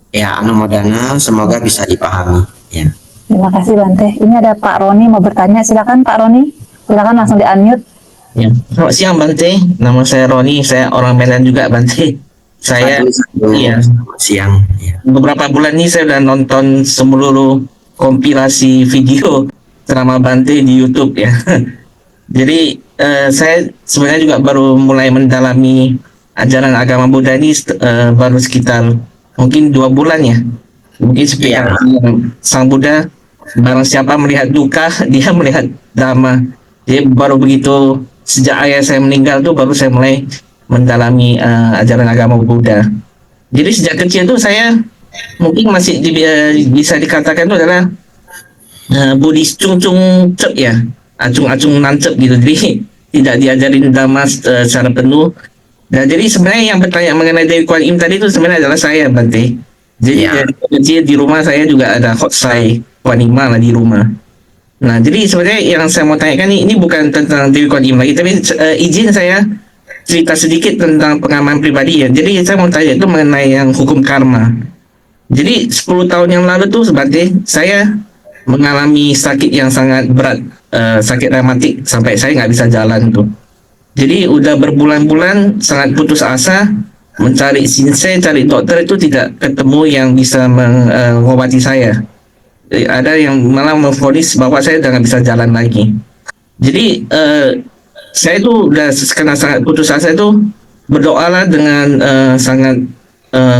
Ya, anumodana, semoga bisa dipahami. Ya. Terima kasih Bante. Ini ada Pak Roni mau bertanya, silakan Pak Roni. Silakan langsung di-unmute. Ya. Selamat siang Bante, nama saya Roni, saya orang Medan juga Bante. Saya iya, Selamat siang. Ya. beberapa bulan ini saya udah nonton seluruh kompilasi video ceramah Bante di YouTube ya. Jadi saya sebenarnya juga baru mulai mendalami ajaran agama Buddha ini baru sekitar mungkin 2 bulan ya. Mungkin seperti Iya. Sang Buddha, barang siapa melihat duka, dia melihat dhamma. Jadi baru begitu sejak ayah saya meninggal tuh baru saya mulai mendalami ajaran agama Buddha. Jadi sejak kecil tuh saya mungkin masih bisa dikatakan itu adalah Buddhis cung-cung cep ya, acung-acung nancep gitu. Jadi tidak diajarin dhamma secara penuh. Nah, jadi sebenarnya yang bertanya mengenai Dewi Kuan Im tadi itu sebenarnya adalah saya, Bante. Jadi Ya. dari kecil di rumah saya juga ada hotsai Kuan Im lah di rumah. Nah, jadi sebenarnya yang saya mau tanyakan ini bukan tentang Dewi Kuan Im lagi, tapi izin saya cerita sedikit tentang pengalaman pribadi ya. Jadi saya mau tanya itu mengenai yang hukum karma. Jadi 10 tahun yang lalu tuh Bante, saya mengalami sakit yang sangat berat, sakit rematik sampai saya nggak bisa jalan tuh. Jadi udah berbulan-bulan sangat putus asa, mencari sinsei, cari dokter itu tidak ketemu yang bisa mengobati saya. Ada yang malah memvonis bahwa saya udah nggak bisa jalan lagi. Jadi saya itu udah karena sangat putus asa itu berdoalah dengan sangat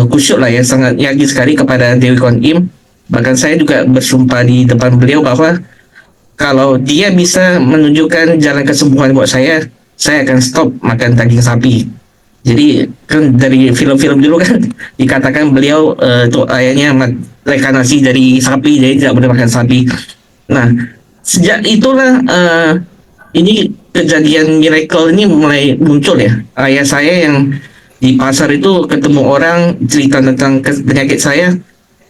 khusyuk lah ya, sangat yakin sekali kepada Dewi Kuan Im. Bahkan saya juga bersumpah di depan beliau bahwa kalau dia bisa menunjukkan jalan kesembuhan buat saya akan stop makan daging sapi. Jadi kan dari film-film dulu kan dikatakan beliau itu ayahnya reinkarnasi dari sapi, jadi tidak boleh makan sapi. Nah, sejak itulah ini kejadian miracle ini mulai muncul ya. Ayah saya yang di pasar itu ketemu orang cerita tentang penyakit saya.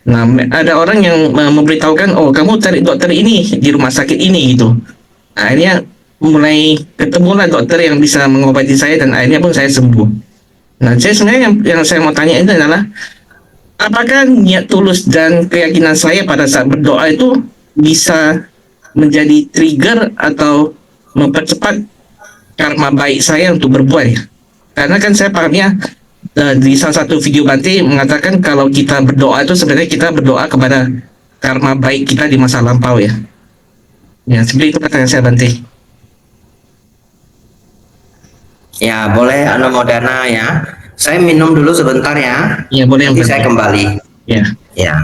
Nah, ada orang yang memberitahukan, oh kamu cari dokter ini di rumah sakit ini gitu. Nah, akhirnya mulai ketemulah dokter yang bisa mengobati saya dan akhirnya pun saya sembuh. Nah, saya sebenarnya yang saya mau tanya itu adalah apakah niat tulus dan keyakinan saya pada saat berdoa itu bisa menjadi trigger atau mempercepat karma baik saya untuk berbuat ya? Karena kan saya pahamnya di salah satu video Bante mengatakan kalau kita berdoa itu sebenarnya kita berdoa kepada karma baik kita di masa lampau ya. Ya, seperti itu pertanyaan saya Bante. Ya, boleh Anumodana ya. Saya minum dulu sebentar ya. Ya, boleh yang Nanti saya Bante. kembali. Ya. Ya.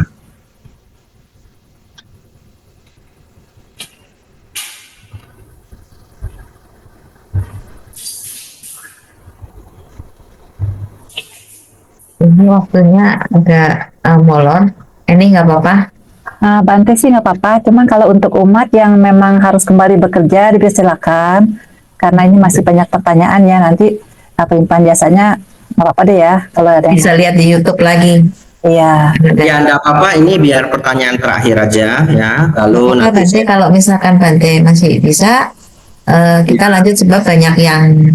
Ini waktunya agak molor. Ini nggak apa-apa. Nah, Bante sih nggak apa-apa, cuman kalau untuk umat yang memang harus kembali bekerja, dipersilakan. Karena ini masih banyak pertanyaan ya, nanti penyimpanan jasanya nggak apa-apa deh ya, kalau ada yang... Bisa lihat di YouTube lagi. Iya, Ya, enggak apa-apa, ini biar pertanyaan terakhir aja ya. Lalu Apa nanti Bante, kalau misalkan Bante masih bisa, kita lanjut sebab banyak yang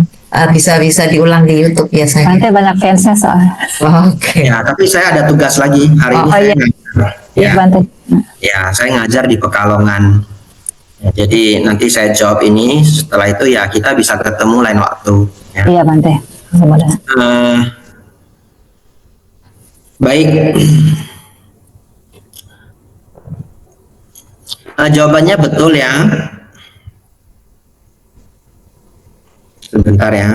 bisa diulang di YouTube biasanya. Bante banyak fansnya soalnya. Oke. ya, tapi saya ada tugas lagi hari ini. Oh, Saya iya. ngajar. Iya, Ya, Bante. ya, saya ngajar di Pekalongan. Ya, jadi nanti saya jawab ini, setelah itu ya kita bisa ketemu lain waktu. Ya. Iya, Bante. Semoga. Eh, baik. Jawabannya betul ya. Sebentar ya.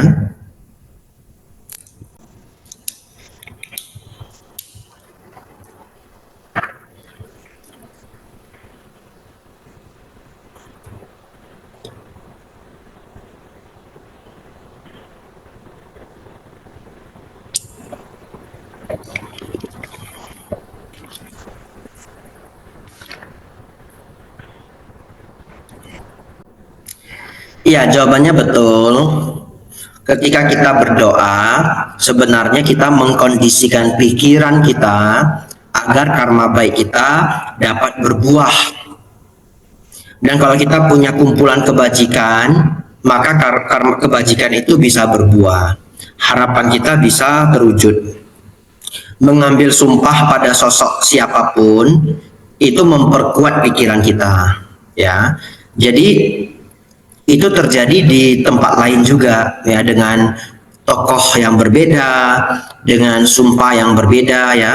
Iya, jawabannya betul. Ketika kita berdoa, sebenarnya kita mengkondisikan pikiran kita agar karma baik kita dapat berbuah. Dan kalau kita punya kumpulan kebajikan, maka karma kebajikan itu bisa berbuah. Harapan kita bisa terwujud. Mengambil sumpah pada sosok siapapun itu memperkuat pikiran kita, ya. Jadi itu terjadi di tempat lain juga ya, dengan tokoh yang berbeda, dengan sumpah yang berbeda ya.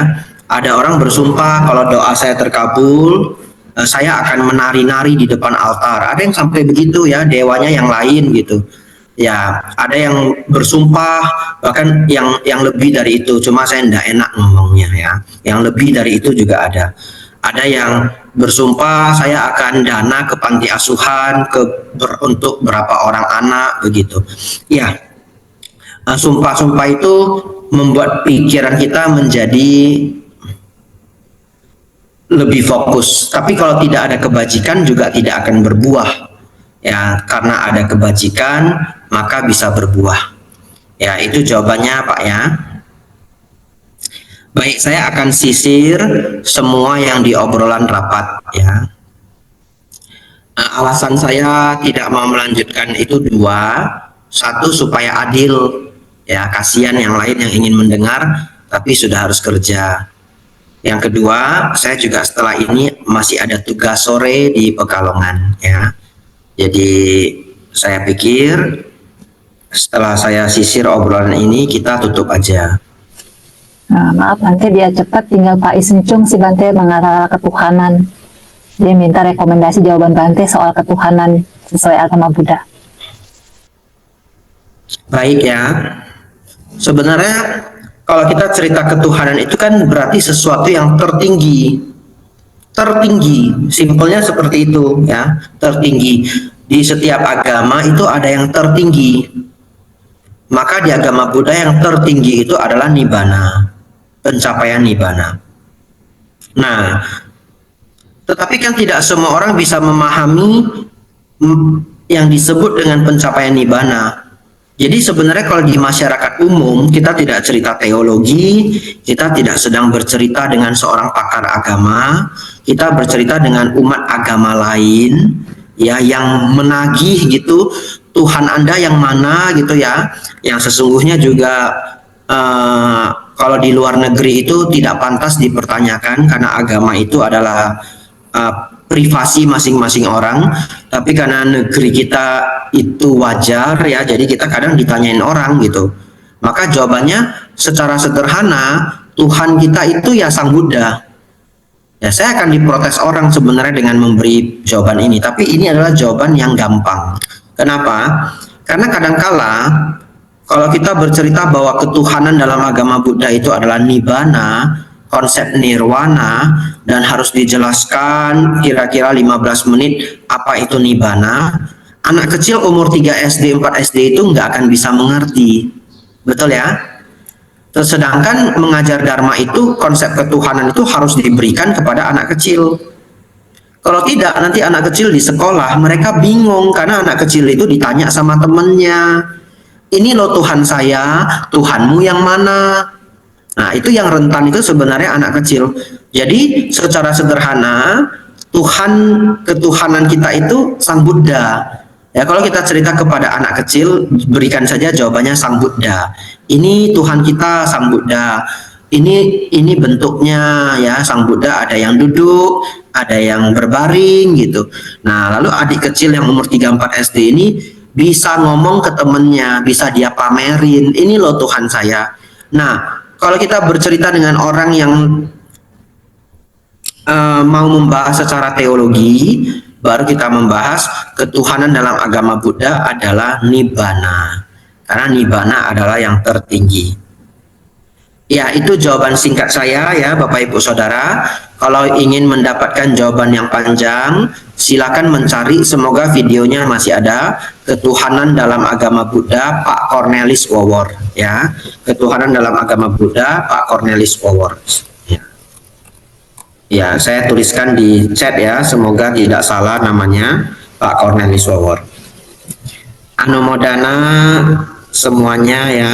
Ada orang bersumpah kalau doa saya terkabul, saya akan menari-nari di depan altar. Ada yang sampai begitu ya, dewanya yang lain gitu. Ya, ada yang bersumpah bahkan yang lebih dari itu, cuma saya enggak enak ngomongnya ya. Yang lebih dari itu juga ada. Ada yang bersumpah saya akan dana ke panti asuhan untuk berapa orang anak begitu. Ya, sumpah-sumpah itu membuat pikiran kita menjadi lebih fokus. Tapi kalau tidak ada kebajikan juga tidak akan berbuah. Ya, karena ada kebajikan maka bisa berbuah. Ya, itu jawabannya Pak ya. Baik, saya akan sisir semua yang di obrolan rapat ya. Alasan saya tidak mau melanjutkan itu dua. Satu, supaya adil ya, kasihan yang lain yang ingin mendengar tapi sudah harus kerja. Yang kedua, saya juga setelah ini masih ada tugas sore di Pekalongan ya. Jadi saya pikir setelah saya sisir obrolan ini kita tutup aja. Nah, maaf Bante, dia cepat, tinggal Pak Isncung si Bante mengenal ketuhanan. Dia minta rekomendasi jawaban Bante soal ketuhanan sesuai agama Buddha. Baik ya. Sebenarnya kalau kita cerita ketuhanan itu kan berarti sesuatu yang tertinggi. Tertinggi, simpelnya seperti itu ya, tertinggi. Di setiap agama itu ada yang tertinggi. Maka di agama Buddha yang tertinggi itu adalah nibbana, pencapaian nibbana. Nah, tetapi kan tidak semua orang bisa memahami yang disebut dengan pencapaian nibbana. Jadi sebenarnya kalau di masyarakat umum kita tidak cerita teologi, kita tidak sedang bercerita dengan seorang pakar agama, kita bercerita dengan umat agama lain ya, yang menagih gitu, Tuhan Anda yang mana gitu ya, yang sesungguhnya juga kalau di luar negeri itu tidak pantas dipertanyakan karena agama itu adalah privasi masing-masing orang, tapi karena negeri kita itu wajar ya, jadi kita kadang ditanyain orang gitu. Maka jawabannya secara sederhana, Tuhan kita itu ya Sang Buddha. Ya, saya akan diprotes orang sebenarnya dengan memberi jawaban ini, tapi ini adalah jawaban yang gampang. Kenapa? Karena kadangkala kalau kita bercerita bahwa ketuhanan dalam agama Buddha itu adalah nibbana, konsep nirwana, dan harus dijelaskan kira-kira 15 menit apa itu nibbana, anak kecil umur 3 SD, 4 SD itu nggak akan bisa mengerti. Betul ya? Sedangkan mengajar dharma itu, konsep ketuhanan itu harus diberikan kepada anak kecil. Kalau tidak, nanti anak kecil di sekolah mereka bingung karena anak kecil itu ditanya sama temennya, ini loh Tuhan saya, Tuhanmu yang mana? Nah, itu yang rentan itu sebenarnya anak kecil. Jadi secara sederhana, ketuhanan kita itu Sang Buddha. Ya, kalau kita cerita kepada anak kecil, berikan saja jawabannya Sang Buddha. Ini Tuhan kita Sang Buddha. Ini bentuknya ya, Sang Buddha ada yang duduk, ada yang berbaring gitu. Nah, lalu adik kecil yang umur 3-4 SD ini bisa ngomong ke temennya, bisa dia pamerin, ini loh Tuhan saya. Nah, kalau kita bercerita dengan orang yang mau membahas secara teologi, baru kita membahas ketuhanan dalam agama Buddha adalah nibbana. Karena nibbana adalah yang tertinggi. Ya, itu jawaban singkat saya ya Bapak Ibu Saudara. Kalau ingin mendapatkan jawaban yang panjang, silakan mencari, semoga videonya masih ada, ketuhanan dalam agama Buddha Pak Cornelis Wawor ya. Ketuhanan dalam agama Buddha Pak Cornelis Wawor. Ya, saya tuliskan di chat ya, semoga tidak salah namanya, Pak Cornelis Wawor. Anumodana semuanya ya.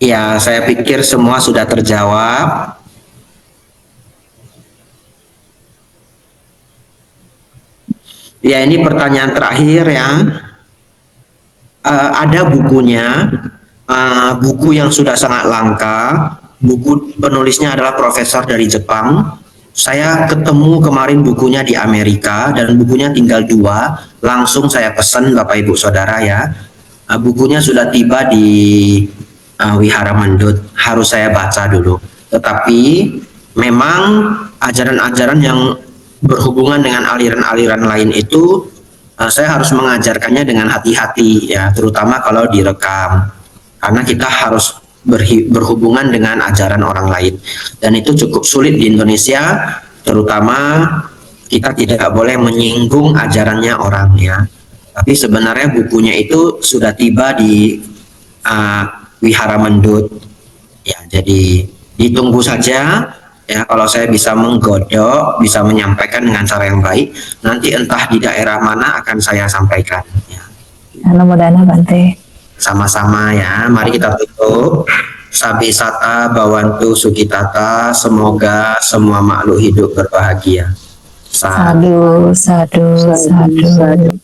Ya, saya pikir semua sudah terjawab. Ya, ini pertanyaan terakhir ya. Ada bukunya, buku yang sudah sangat langka. Buku penulisnya adalah profesor dari Jepang. Saya ketemu kemarin bukunya di Amerika dan bukunya tinggal 2, langsung saya pesan Bapak Ibu Saudara ya. Bukunya sudah tiba di Wihara Mendut, harus saya baca dulu. Tetapi memang ajaran-ajaran yang berhubungan dengan aliran-aliran lain itu saya harus mengajarkannya dengan hati-hati ya, terutama kalau direkam. Karena kita harus berhubungan dengan ajaran orang lain. Dan itu cukup sulit di Indonesia, terutama kita tidak boleh menyinggung ajarannya orang ya. Tapi sebenarnya bukunya itu sudah tiba di Wihara Mendut. Ya, jadi ditunggu saja ya, kalau saya bisa menggodok, bisa menyampaikan dengan cara yang baik, nanti entah di daerah mana akan saya sampaikan ya. Namo Buddhaya Bante. Sama-sama ya, mari kita tutup. Sabi sata bawantu sukitata, semoga semua makhluk hidup berbahagia. Sadu, sadu, sadu.